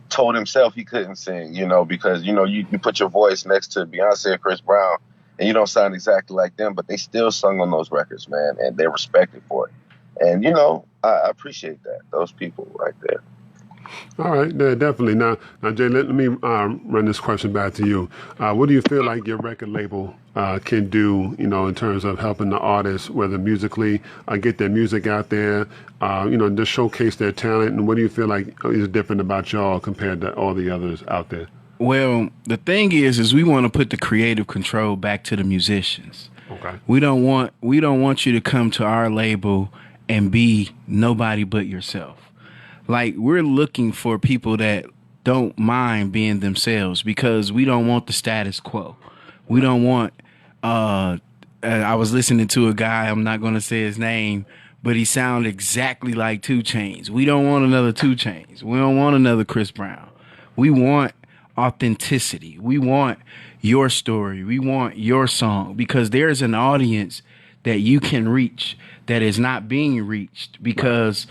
told himself he couldn't sing, because, you put your voice next to Beyonce or Chris Brown and you don't sound exactly like them, but they still sung on those records, man, and they're respected for it. And, I appreciate that, those people right there. All right, yeah, definitely. Now, Jay, let me run this question back to you. What do you feel like your record label can do, in terms of helping the artists, whether musically, get their music out there, just showcase their talent? And what do you feel like is different about y'all compared to all the others out there? Well, the thing is we want to put the creative control back to the musicians. Okay. We don't want you to come to our label and be nobody but yourself. Like, we're looking for people that don't mind being themselves because we don't want the status quo. We don't want, I was listening to a guy, I'm not going to say his name, but he sounded exactly like 2 Chainz. We don't want another 2 Chainz. We don't want another Chris Brown. We want authenticity. We want your story. We want your song because there's an audience that you can reach that is not being reached because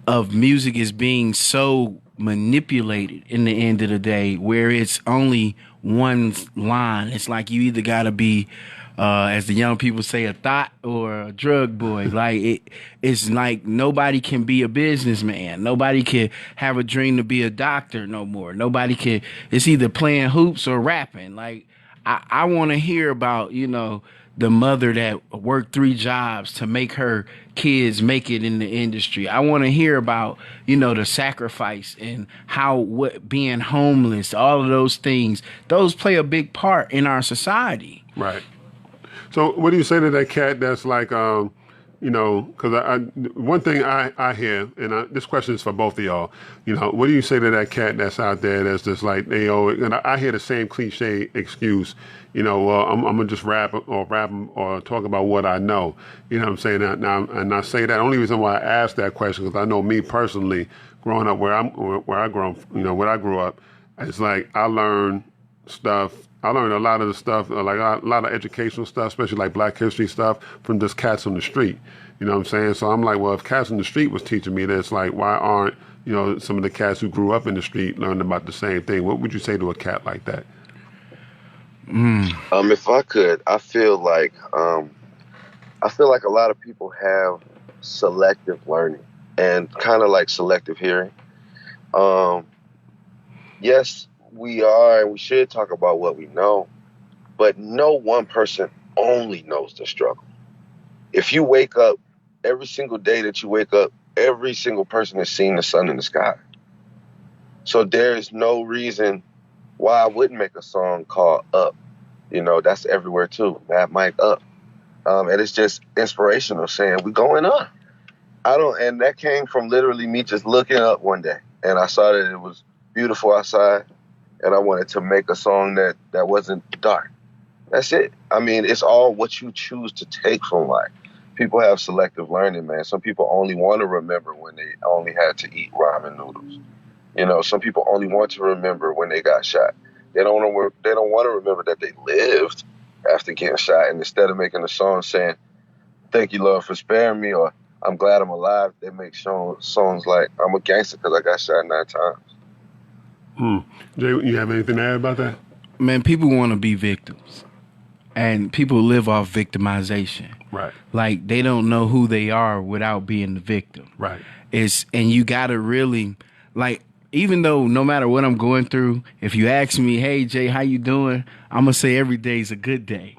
of music is being so manipulated in the end of the day where it's only one line. It's like you either got to be, as the young people say, a thought or a drug boy. Like it's like nobody can be a businessman. Nobody can have a dream to be a doctor no more. Nobody can. It's either playing hoops or rapping. Like I want to hear about, the mother that worked 3 jobs to make her kids make it in the industry. I want to hear about, the sacrifice and what being homeless, all of those things, those play a big part in our society. Right. So what do you say to that cat that's like, you know, because one thing I hear, and this question is for both of y'all, you know, what do you say to that cat that's out there that's just like, they always, and I hear the same cliche excuse, you know, well, I'm going to just rap or talk about what I know. You know what I'm saying? Now, and I say that, only reason why I asked that question, because I know me personally, growing up where I grew up, it's like I learned a lot of the stuff, like a lot of educational stuff, especially like Black History stuff, from just cats on the street. You know what I'm saying? So I'm like, well, if cats on the street was teaching me this, like, why aren't, you know, some of the cats who grew up in the street learning about the same thing? What would you say to a cat like that? If I could, I feel like a lot of people have selective learning and kind of like selective hearing. Yes, we are, and we should talk about what we know, but no one person only knows the struggle. If you wake up, every single day that you wake up, every single person has seen the sun in the sky. So there is no reason why I wouldn't make a song called Up. You know, that's everywhere too. Mad Up. And it's just inspirational, saying we going up. And that came from literally me just looking up one day, and I saw that it was beautiful outside, and I wanted to make a song that wasn't dark. That's it. I mean, it's all what you choose to take from life. People have selective learning, man. Some people only want to remember when they only had to eat ramen noodles. You know, some people only want to remember when they got shot. They don't want to remember that they lived after getting shot. And instead of making a song saying, "Thank you, Lord, for sparing me," or "I'm glad I'm alive," they make songs like, "I'm a gangster because I got shot 9 times." Jay, you have anything to add about that? Man, people want to be victims, and people live off victimization. Right. Like, they don't know who they are without being the victim. Right. And you got to really, like, even though no matter what I'm going through, if you ask me, "Hey, Jay, how you doing?" I'm going to say every day is a good day.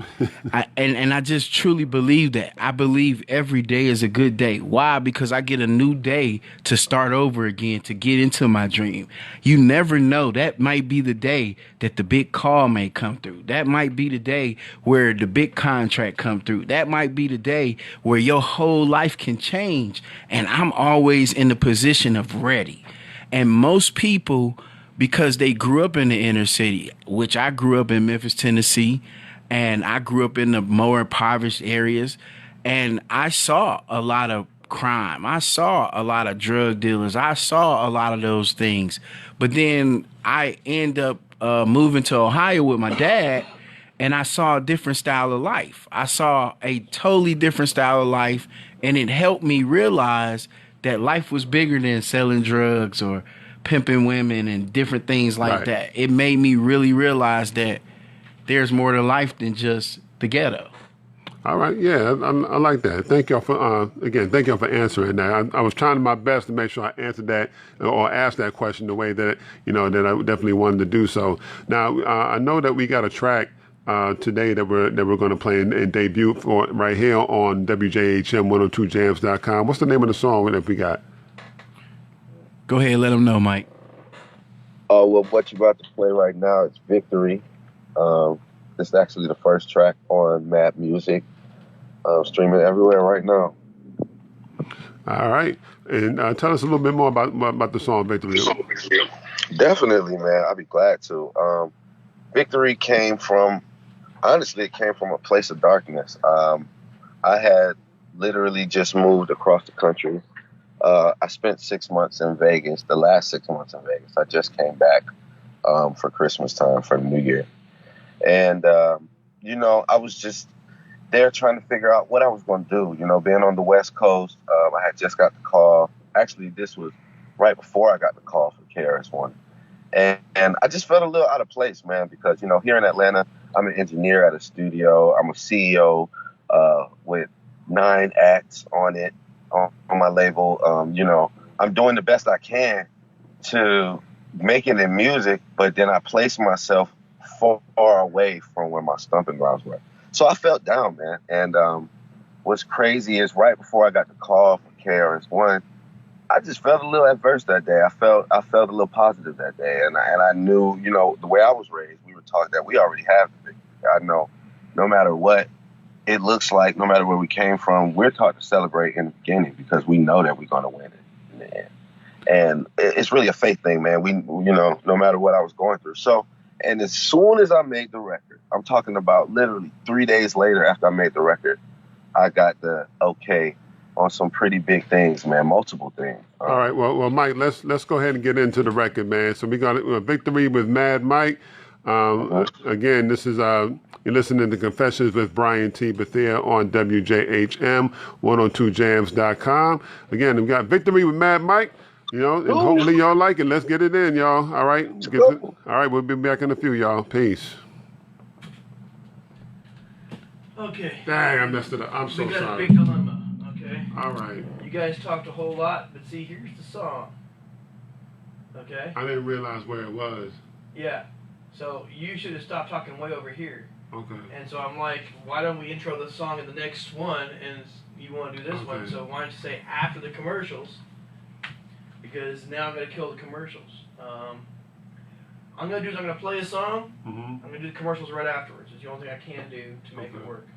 And I just truly believe that. I believe every day is a good day. Why? Because I get a new day to start over again, to get into my dream. You never know. That might be the day that the big call may come through. That might be the day where the big contract come through. That might be the day where your whole life can change. And I'm always in the position of ready. And most people, because they grew up in the inner city, which I grew up in Memphis, Tennessee, and I grew up in the more impoverished areas, and I saw a lot of crime. I saw a lot of drug dealers. I saw a lot of those things. But then I end up moving to Ohio with my dad, and I saw a different style of life. I saw a totally different style of life, and it helped me realize that life was bigger than selling drugs or pimping women and different things like that. It made me really realize that there's more to life than just the ghetto. All right, yeah, I like that. Thank y'all for thank y'all for answering that. I was trying my best to make sure I answered that or asked that question the way that that I definitely wanted to do so. Now I know that we got a track today that we're going to play and debut for right here on WJHM102jams.com. What's the name of the song that we got? Go ahead, let them know, Mike. Well, what you're about to play right now is Victory. This is actually the first track on M.A.D Music. Streaming everywhere right now. All right. And tell us a little bit more about the song Victory. Definitely, man. I'd be glad to. Victory came from a place of darkness. I had literally just moved across the country. I spent 6 months in Vegas, the last 6 months in Vegas. I just came back for Christmas time, for the New Year. And, I was just there trying to figure out what I was going to do. Being on the West Coast, I had just got the call. Actually, this was right before I got the call from KRS-One. And I just felt a little out of place, man, because, here in Atlanta, I'm an engineer at a studio. I'm a CEO with 9 acts on it, on my label. I'm doing the best I can to make it in music, but then I place myself far away from where my stomping grounds were. So I felt down, man. And what's crazy is right before I got the call from KRS-One, I just felt a little adverse that day. I felt a little positive that day, and I knew, the way I was raised, we were taught that we already have the victory. I know, no matter what it looks like no matter where we came from, we're taught to celebrate in the beginning because we know that we're going to win it in the end. And it's really a faith thing, man. No matter what I was going through. So, and as soon as I made the record, I'm talking about literally 3 days later after I made the record, I got the okay on some pretty big things, man, multiple things. All right, well, Mike, let's go ahead and get into the record, man. So we got a Victory with M.A.D. Mike. Again, this is you're listening to Confessions with Brian T. Bethea on WJHM 102jams.com. Again, we got Victory with M.A.D. Mike. And hopefully y'all like it. Let's get it in, y'all. All right. All right, we'll be back in a few, y'all. Peace. Okay. Dang, I messed it up. I'm so sorry. We got a big dilemma, okay? All right. You guys talked a whole lot, but see, here's the song. Okay? I didn't realize where it was. Yeah. So you should have stopped talking way over here. Okay. And so I'm like, why don't we intro the song in the next one, and you want to do this one, so why don't you say after the commercials? Because now I'm going to kill the commercials. I'm going to do is I'm going to play a song. I'm going to do the commercials right afterwards. It's the only thing I can do to make it work.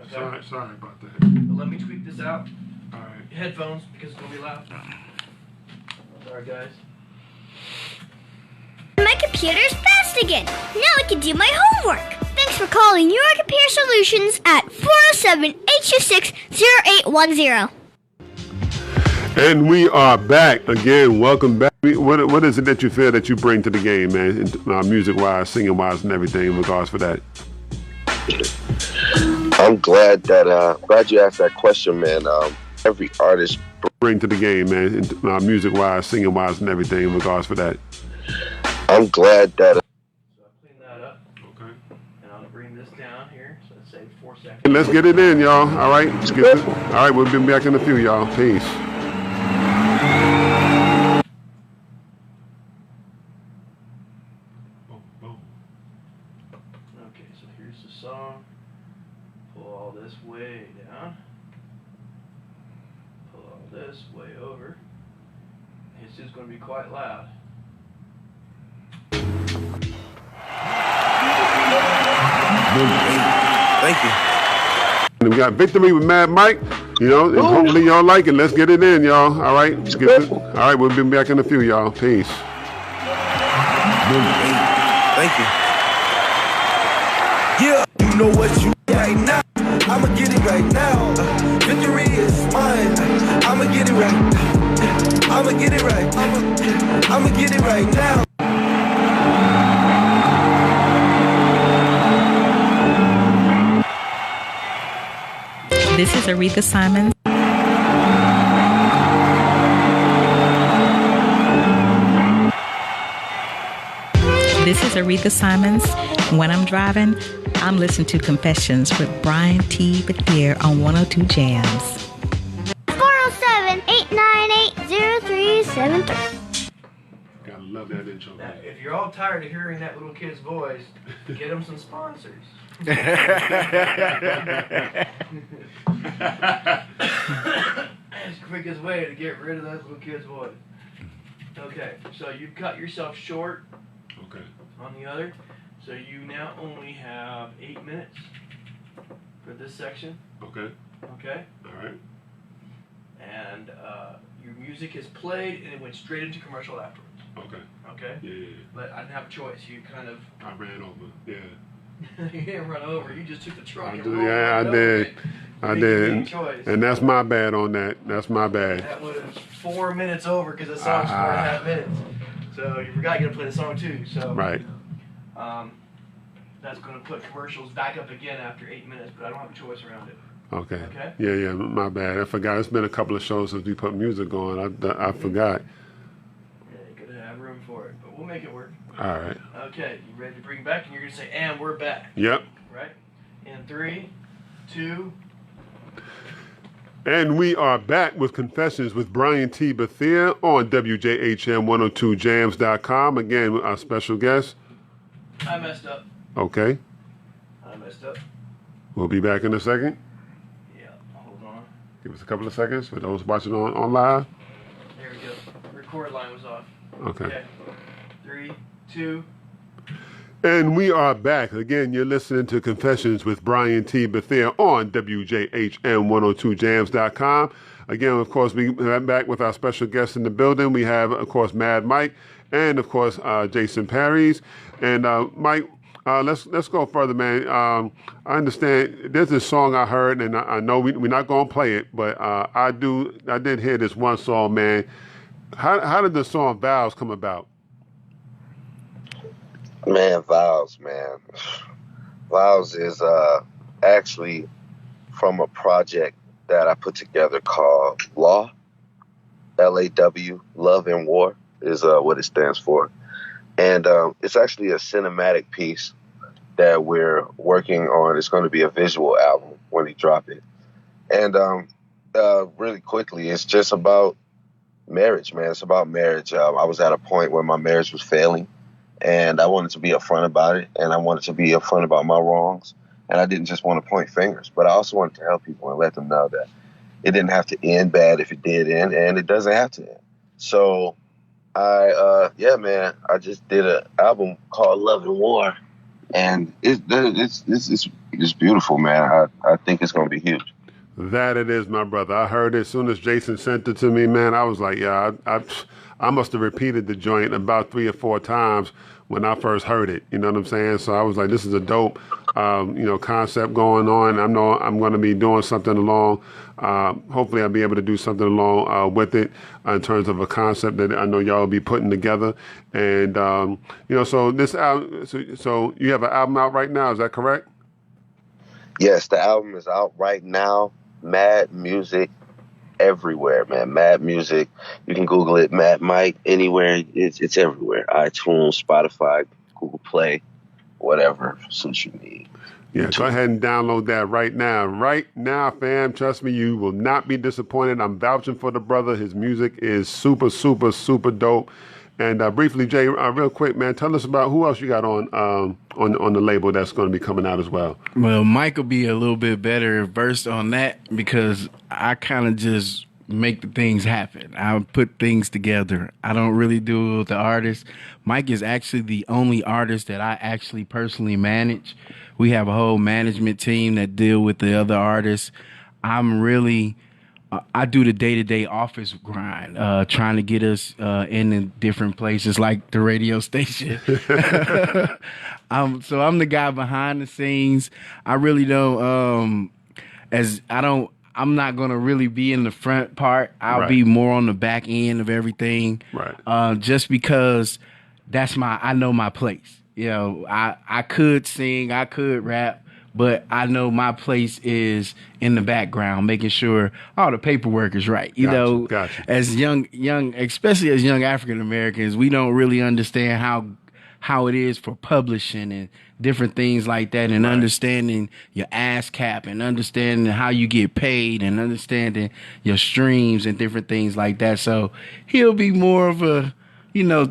Okay? Sorry about that. But let me tweak this out. All right. Headphones, because it's going to be loud. Sorry, guys. My computer's fast again. Now I can do my homework. Thanks for calling Your Computer Solutions at 407-826-0810. And we are back again. Welcome back. What is it that you feel that you bring to the game, man? Music-wise, singing-wise, and everything in regards for that. I'm glad you asked that question, man. Every artist bring to the game, man. Music-wise, singing-wise, and everything in regards for that. I'm glad that. So I'll clean that up. Okay. And I'll bring this down here. So let's say 4 seconds. And let's get it in, y'all. All right. All right. We'll be back in a few, y'all. Peace. Okay, so here's the song. Pull all this way down. Pull all this way over. It's just going to be quite loud. Thank you. And we got Victory with M.A.D. Mike. And hopefully y'all like it. Let's get it in, y'all. All right. All right. We'll be back in a few, y'all. Peace. Thank you. Yeah, you know what you right now. I'ma get it right now. Victory is mine. I'ma get it right. I'ma get it right. I'ma get it right now. This is Aretha Simons. This is Aretha Simons. When I'm driving, I'm listening to Confessions with Brian T. Bethea on 102 Jams. 407-898-0373. Gotta love that intro. Now, if you're all tired of hearing that little kid's voice, get him some sponsors. That's the quickest way to get rid of that little kid's voice. Okay, so you've cut yourself short on the other. So you now only have 8 minutes for this section. Okay. Okay? All right. And your music is played and it went straight into commercial afterwards. Okay. Okay? Yeah. But I didn't have a choice. You kind of... I ran over. Yeah. You didn't run over. You just took the truck and Yeah, rolled I did. I did. And that's my bad on that. That's my bad. That was 4 minutes over because the song's 4.5 minutes. So you forgot you got to play the song too. So right. That's going to put commercials back up again after 8 minutes, but I don't have a choice around it. Okay. Okay. Yeah, my bad. I forgot. It's been a couple of shows since we put music on. I forgot. Yeah, you got to have room for it, but we'll make it work. All right. Okay, you ready to bring back? And you're going to say, and we're back. Yep. Right? In 3, 2. And we are back with Confessions with Brian T. Bethea on WJHM 102jams.com. Again, with our special guest. I messed up. Okay. I messed up. We'll be back in a second. Yeah, hold on. Give us a couple of seconds for those watching on live. There we go. Record line was off. Okay. 3, 2. And we are back. Again, you're listening to Confessions with Brian T. Bethea on WJHM102jams.com. Again, of course, we are back with our special guest in the building. We have, of course, M.A.D. Mike and, of course, Jayson Parries. And Mike, let's go further, man. I understand there's this song I heard, and I know we're not going to play it, but I did hear this one song, man. How did the song Vows come about? Man, Vows, man. Vows is actually from a project that I put together called Law, L-A-W, Love and War is what it stands for. And it's actually a cinematic piece that we're working on. It's going to be a visual album when we drop it. And really quickly, it's just about marriage, man. It's about marriage. I was at a point where my marriage was failing. And I wanted to be upfront about it, and I wanted to be upfront about my wrongs. And I didn't just want to point fingers, but I also wanted to help people and let them know that it didn't have to end bad if it did end, and it doesn't have to end. So I just did an album called Love and War, and it's beautiful, man. I think it's going to be huge. That it is, my brother. I heard it as soon as Jayson sent it to me, man. I was like, yeah, I must have repeated the joint about 3 or 4 times when I first heard it. You know what I'm saying? So I was like, this is a dope, concept going on. I know I'm going to be doing something along. Hopefully I'll be able to do something along with it in terms of a concept that I know y'all will be putting together. And, so this album, so you have an album out right now. Is that correct? Yes, the album is out right now. M.A.D Music everywhere, man. M.A.D Music. You can Google it, M.A.D Mike, anywhere. It's everywhere. iTunes, Spotify, Google Play, whatever suits you need. Yeah, go ahead and download that right now. Right now, fam. Trust me, you will not be disappointed. I'm vouching for the brother. His music is super, super, super dope. And briefly, Jay, real quick, man, tell us about who else you got on the label that's going to be coming out as well. Well, Mike will be a little bit better versed on that because I kind of just make the things happen. I put things together. I don't really do it with the artist. Mike is actually the only artist that I actually personally manage. We have a whole management team that deal with the other artists. I do the day-to-day office grind, trying to get us in different places like the radio station. So I'm the guy behind the scenes. I really don't, I'm not going to really be in the front part. I'll be more on the back end of everything. Right. Just because I know my place. You know, I could sing, I could rap, but I know my place is in the background, making sure all the paperwork is right. Gotcha. As young, especially as young African Americans, we don't really understand how it is for publishing and different things like that, and understanding your ASCAP and understanding how you get paid and understanding your streams and different things like that. So he'll be more of a,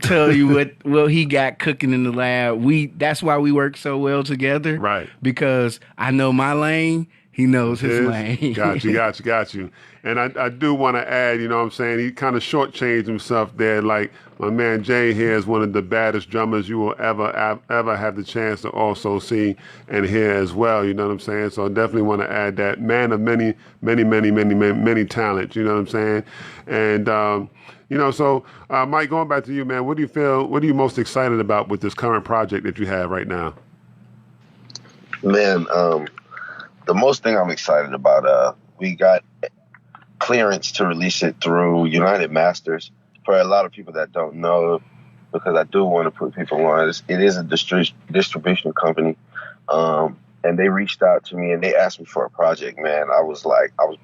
tell you what he got cooking in the lab. That's why we work so well together. Right. Because I know my lane, he knows his lane. Got you. And I do want to add, you know what I'm saying, he kind of shortchanged himself there. Like, my man Jay here is one of the baddest drummers you will ever have the chance to also see and hear as well, you know what I'm saying? So I definitely want to add that. Man of many talents, you know what I'm saying? And, so Mike, going back to you, man, what are you most excited about with this current project that you have right now? Man, the most thing I'm excited about, we got clearance to release it through United Masters. For a lot of people that don't know, because I do want to put people on, it is a distribution company. And they reached out to me and they asked me for a project, man. I was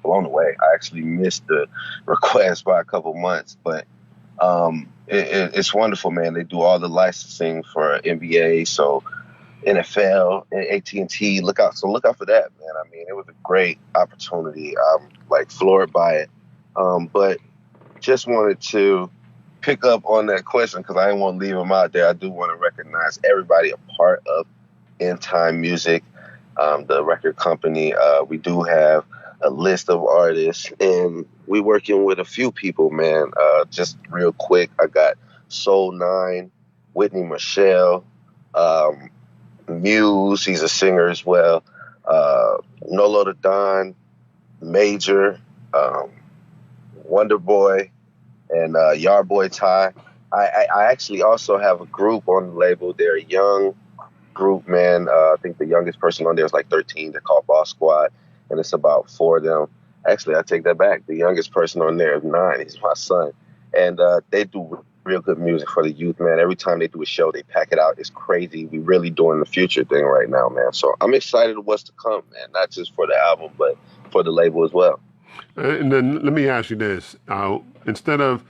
blown away. I actually missed the request by a couple months, but it's wonderful, man. They do all the licensing for NBA, so NFL, AT&T, look out for that, man. I mean, it was a great opportunity. I'm floored by it. But just wanted to pick up on that question because I didn't want to leave them out there. I do want to recognize everybody a part of End Time Music, the record company. We do have a list of artists, and we working with a few people, man. Just real quick, I got Soul 9, Whitney Michelle, Muse, he's a singer as well. Nolo the Don, Major, Wonder Boy, and Yard Boy Ty. I actually also have a group on the label. They're a young group, man. I think the youngest person on there is like 13. They're called Boss Squad, and it's about 4 of them. Actually, I take that back. The youngest person on there is 9. He's my son. And they do real good music for the youth, man. Every time they do a show, they pack it out. It's crazy. We really doing the future thing right now, man. So I'm excited of what's to come, man. Not just for the album, but for the label as well. And then let me ask you this: instead of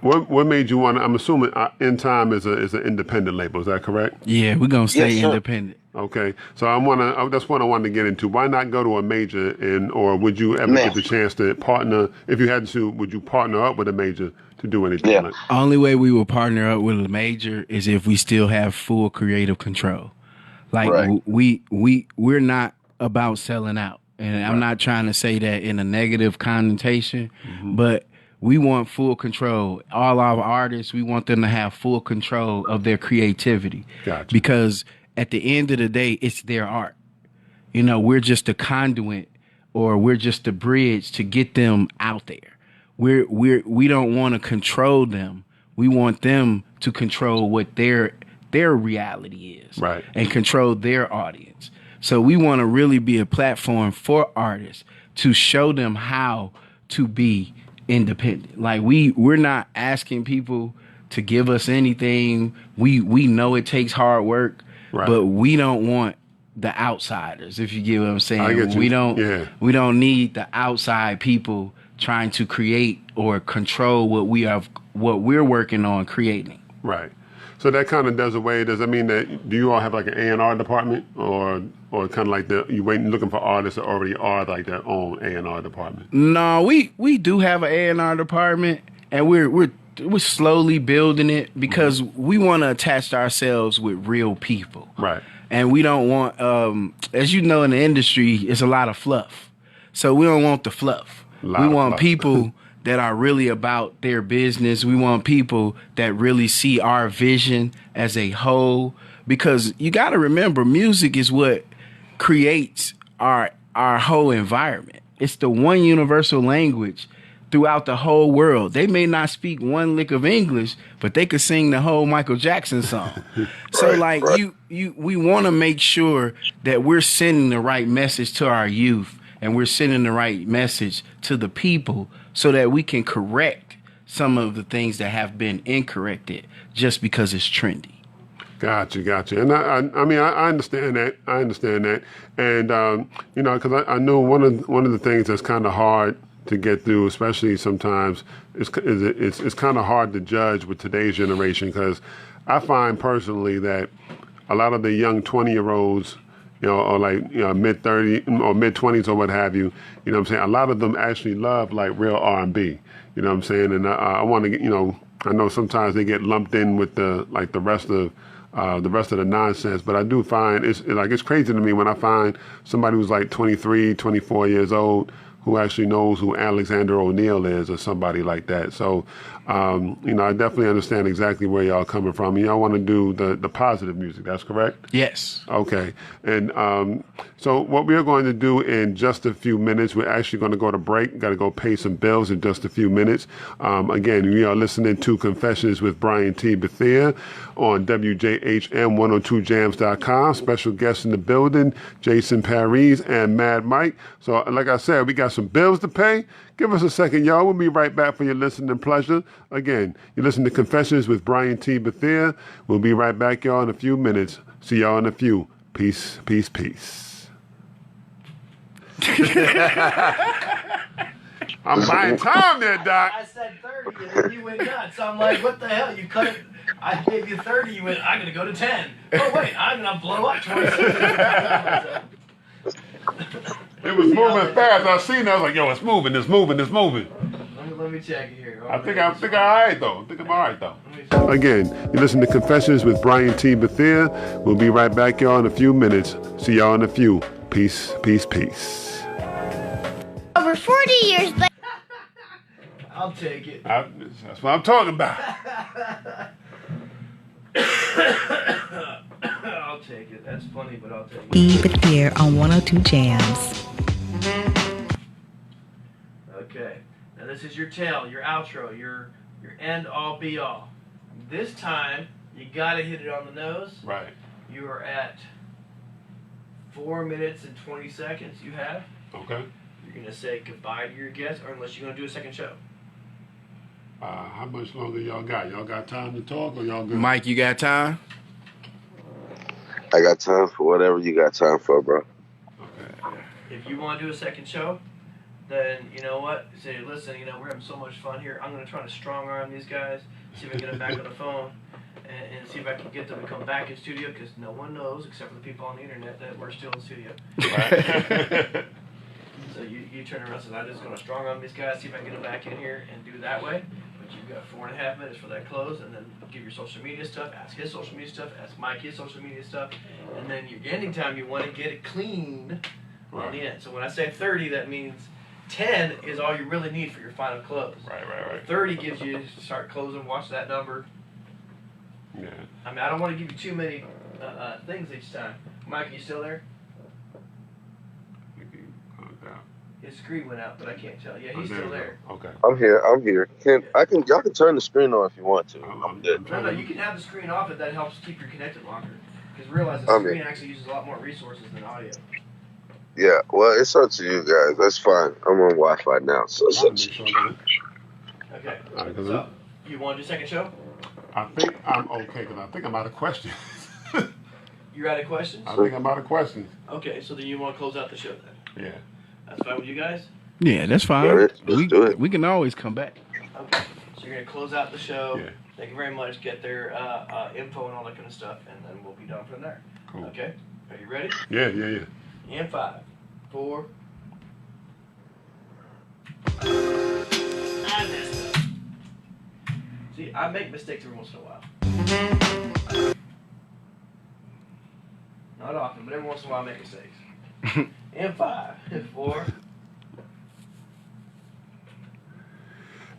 what made you want? I'm assuming In Time is an independent label. Is that correct? Yeah, we're gonna stay Yes, sir. independent. Okay, so that's what I wanted to get into. Why not go to a major, or would you ever Man. get the chance to partner? If you had to, would you partner up with a major to do anything? Yeah. Like? Only way we will partner up with a major is if we still have full creative control. Like Right. we're not about selling out, and I'm not trying to say that in a negative connotation, but we want full control. All our artists, we want them to have full control of their creativity. Gotcha. Because at the end of the day, it's their art. You know, we're just a conduit, or we're just a bridge to get them out there. We don't want to control them. We want them to control what their reality is, Right. and control their audience. So we want to really be a platform for artists to show them how to be independent. Like we're not asking people to give us anything. We know it takes hard work, Right. but we don't want the outsiders, if you get what I'm saying. I get you. We don't need the outside people trying to create or control what we're working on creating. Right. So that kind of does away. Does that mean that do you all have like an A&R department, or kind of like you waiting looking for artists that already are like their own A&R department? No, we do have an A&R department, and we're slowly building it because we want to attach ourselves with real people. Right. And we don't want, as you know, in the industry, it's a lot of fluff. So we don't want the fluff. We want people that are really about their business. We want people that really see our vision as a whole. Because you got to remember, music is what creates our whole environment. It's the one universal language throughout the whole world. They may not speak one lick of English, but they could sing the whole Michael Jackson song. So we want to make sure that we're sending the right message to our youth, and we're sending the right message to the people so that we can correct some of the things that have been incorrected just because it's trendy. Gotcha. And I mean, I understand that. And, because I know one of the things that's kind of hard to get through, especially sometimes, it's kind of hard to judge with today's generation, because I find personally that a lot of the young 20-year-olds, or like mid-30s or mid-20s or what have you, you know what I'm saying? A lot of them actually love like real R&B, you know what I'm saying? And I want to get, I know sometimes they get lumped in with the rest of the nonsense, but I do find it's crazy to me when I find somebody who's like 23, 24 years old who actually knows who Alexander O'Neal is, or somebody like that. So, I definitely understand exactly where y'all coming from. Y'all want to do the positive music, that's correct? Yes. Okay. And so what we're going to do in just a few minutes, we're actually going to go to break. Got to go pay some bills in just a few minutes. Again, we are listening to Confessions with Brian T. Bethea on WJHM102jams.com. Special guests in the building, Jayson Parries and M.A.D. Mike. So like I said, we got some bills to pay. Give us a second, y'all. We'll be right back for your listening pleasure. Again, you listen to Confessions with Brian T. Bethea. We'll be right back, y'all, in a few minutes. See y'all in a few. Peace, peace, peace. I'm buying time there, Doc. I said 30 and then you went nuts. I'm like, what the hell? You cut it. I gave you 30. You went, I'm going to go to 10. Oh, wait, I'm going to blow up 26. It was moving fast. I seen that. I was like, yo, it's moving. Let me check it here. I think I'm all right, though. Again, you listen to Confessions with Brian T. Bethea. We'll be right back, y'all, in a few minutes. See y'all in a few. Peace, peace, peace. Over 40 years later. I'll take it. That's what I'm talking about. I'll I'll take it. That's funny, but I'll take it. E. Bethea on 102 Jams. Okay. Now this is your tail, your outro, your end all be all. This time you gotta hit it on the nose. Right. You are at 4 minutes and 20 seconds. You have. Okay. You're gonna say goodbye to your guest, or unless you're gonna do a second show. How much longer y'all got? Y'all got time to talk, or y'all good? Mike, you got time? I got time for whatever you got time for, bro. Okay. If you want to do a second show, then you know what? Say, listen, we're having so much fun here. I'm gonna try to strong arm these guys, see if I can get them back on the phone, and see if I can get them to come back in studio, because no one knows except for the people on the internet that we're still in the studio. Right. So you turn around and say, I'm just gonna strong arm these guys, see if I can get them back in here and do that way. But you've got 4.5 minutes for that close, and then give your social media stuff, ask his social media stuff, ask Mike his social media stuff, and then your ending time, you want to get it clean on the end. So when I say 30, that means 10 is all you really need for your final close. Right. 30 gives you start closing, watch that number. Yeah. I mean, I don't want to give you too many things each time. Mike, are you still there? His screen went out, but I can't tell. Yeah, he's still there. Okay. I'm here. Y'all can turn the screen on if you want to. I'm good. No, you can have the screen off if that helps keep you connected longer. Because realize the screen actually uses a lot more resources than audio. Yeah, well, it's up to you guys. That's fine. I'm on Wi-Fi now, so it's up to you. Okay. Right, So, you want to do second show? I think I'm okay, because I think I'm out of questions. You're out of questions? I think I'm out of questions. Okay, so then you want to close out the show then? Yeah. That's fine with you guys? Yeah, that's fine. All right, let's do it. We can always come back. Okay. So you're going to close out the show. Yeah. Thank you very much. Get their info and all that kind of stuff, and then we'll be done from there. Cool. Okay? Are you ready? Yeah. In 5, 4. I messed up. See, I make mistakes every once in a while. Not often, but every once in a while I make mistakes. In 5, 4.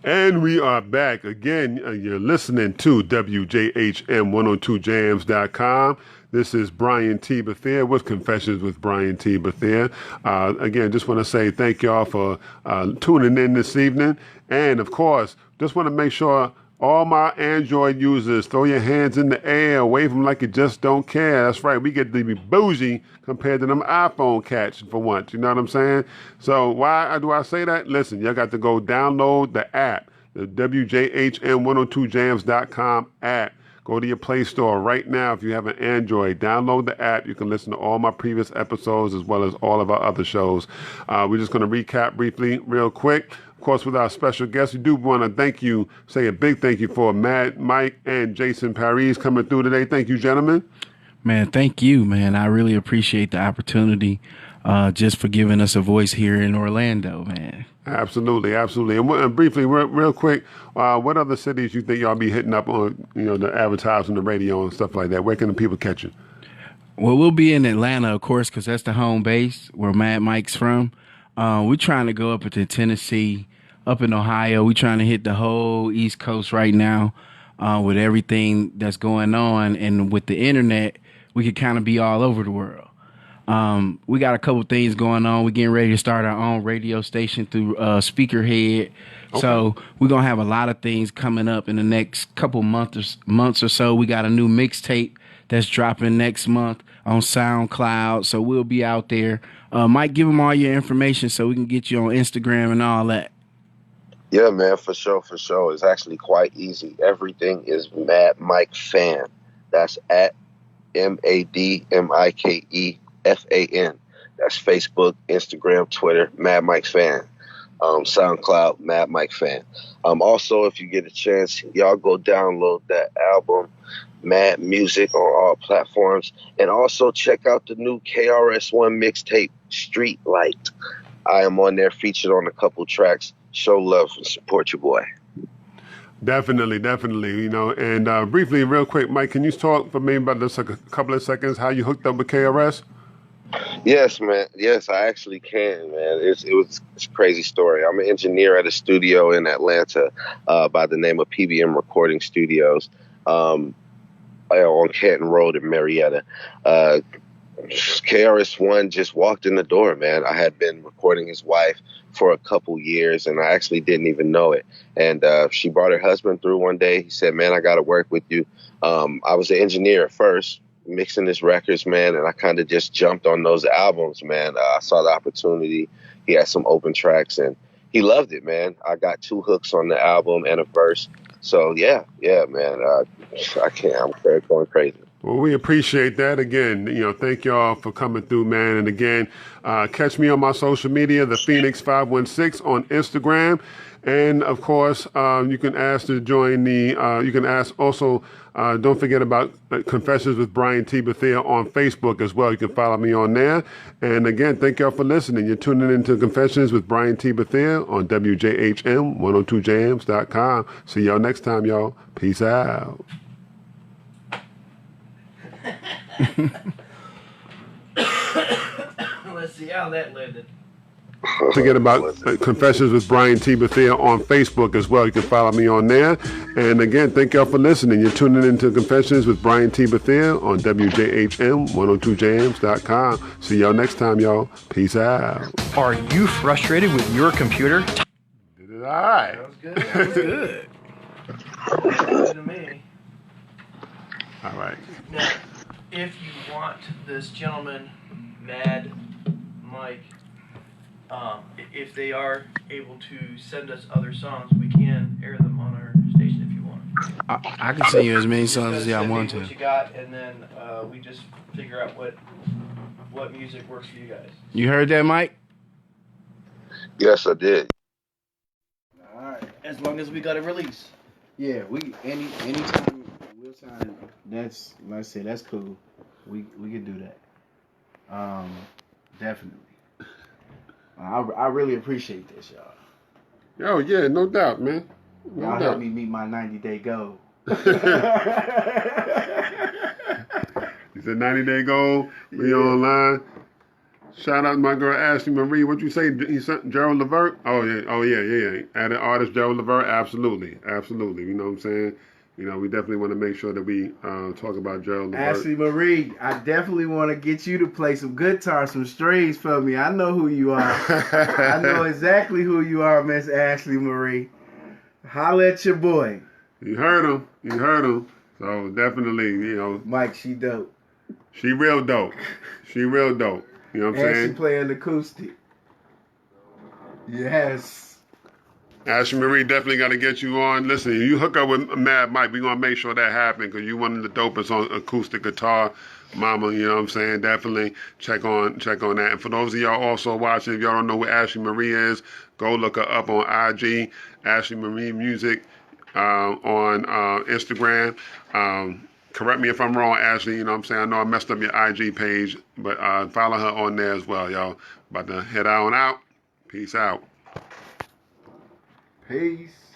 And we are back again. You're listening to WJHM102jams.com. This is Brian T. Bethea with Confessions with Brian T. Bethea. Again, just want to say thank y'all for tuning in this evening. And of course, just want to make sure all my Android users, throw your hands in the air, wave them like you just don't care. That's right, we get to be bougie compared to them iPhone cats for once. You know what I'm saying? So why do I say that? Listen, y'all got to go download the app, the WJHM102jams.com app. Go to your Play Store right now if you have an Android. Download the app. You can listen to all my previous episodes as well as all of our other shows. We're just going to recap briefly real quick. Of course, with our special guests, we do want to say a big thank you for M.A.D, Mike, and Jayson Parries coming through today. Thank you, gentlemen. Man, thank you, man. I really appreciate the opportunity just for giving us a voice here in Orlando, man. Absolutely. And briefly, real quick, what other cities you think y'all be hitting up on, the advertising, the radio and stuff like that? Where can the people catch you? Well, we'll be in Atlanta, of course, because that's the home base where M.A.D Mike's from. We're trying to go up into Tennessee, up in Ohio. We're trying to hit the whole East Coast right now with everything that's going on. And with the internet, we could kind of be all over the world. We got a couple things going on. We're getting ready to start our own radio station through Speakerhead. Okay. So we're going to have a lot of things coming up in the next couple months or so. We got a new mixtape that's dropping next month on SoundCloud. So we'll be out there. Mike, give them all your information so we can get you on Instagram and all that. Yeah, man, for sure. It's actually quite easy. Everything is M.A.D Mike Fan. That's at M.A.D MIKE FAN. That's Facebook, Instagram, Twitter, M.A.D Mike Fan. SoundCloud, M.A.D Mike Fan. Also, if you get a chance, y'all go download that album, M.A.D Music, on all platforms. And also check out the new KRS-One mixtape, Street Light. I am on there, featured on a couple tracks. Show love and support your boy. Definitely. And briefly, real quick, Mike, can you talk for me about this, like a couple of seconds, how you hooked up with KRS? Yes, man. Yes, I actually can, man. It's a crazy story. I'm an engineer at a studio in Atlanta by the name of PBM Recording Studios. on Canton Road in Marietta. KRS-One just walked in the door, man. I had been recording his wife for a couple years, and I actually didn't even know it. And she brought her husband through one day. He said, man, I got to work with you. I was an engineer at first, mixing his records, man, and I kind of just jumped on those albums, man. I saw the opportunity. He had some open tracks, and he loved it, man. I got 2 hooks on the album and a verse. So, yeah, man. I'm going crazy. Well, we appreciate that. Again, thank y'all for coming through, man. And again, catch me on my social media, the Phoenix 516 on Instagram. And of course, you can ask to join you can ask also, don't forget about Confessions with Brian T. Bethea on Facebook as well. You can follow me on there. And again, thank y'all for listening. You're tuning into Confessions with Brian T. Bethea on WJHM 102jams.com. See y'all next time, y'all. Peace out. Let's see how that landed. Forget about Confessions with Brian T. Bethea on Facebook as well. You can follow me on there. And again, thank y'all for listening. You're tuning into Confessions with Brian T. Bethea on WJHM 102jams.com. See y'all next time, y'all. Peace out. Are you frustrated with your computer? Did it all right. That was good. That was good. Good to me. All right. Now, if you want this gentleman, M.A.D, Mike, if they are able to send us other songs, we can air them on our station if you want. I can send you as many songs as y'all want to. What you got, and then we just figure out what music works for you guys. You heard that, Mike? Yes, I did. All right. As long as we got a release. Yeah, anytime we'll sign. That's, like I said, that's cool. We can do that. Definitely. I really appreciate this, y'all. Oh, yeah, no doubt, man. No Y'all doubt. helped me meet my 90-day goal. You said 90-day goal. We online. Shout out to my girl Ashley Marie. What you say? He sent Gerald Levert? Oh yeah. Added artist Gerald Levert. Absolutely. You know what I'm saying? We definitely want to make sure that we talk about Gerald Levert. Ashley Marie, I definitely want to get you to play some guitar, some strings for me. I know who you are. I know exactly who you are, Miss Ashley Marie. Holla at your boy. You heard him. So definitely, Mike, she dope. She real dope. You know what I'm saying? And she playing acoustic. Yes. Ashley Marie, definitely got to get you on. Listen, you hook up with M.A.D Mike, we're going to make sure that happens because you one of the dopest on acoustic guitar, mama, you know what I'm saying? Definitely check on that. And for those of y'all also watching, if y'all don't know who Ashley Marie is, go look her up on IG, Ashley Marie Music on Instagram. Correct me if I'm wrong, Ashley, you know what I'm saying? I know I messed up your IG page, but follow her on there as well, y'all. About to head on out. Peace out. Peace.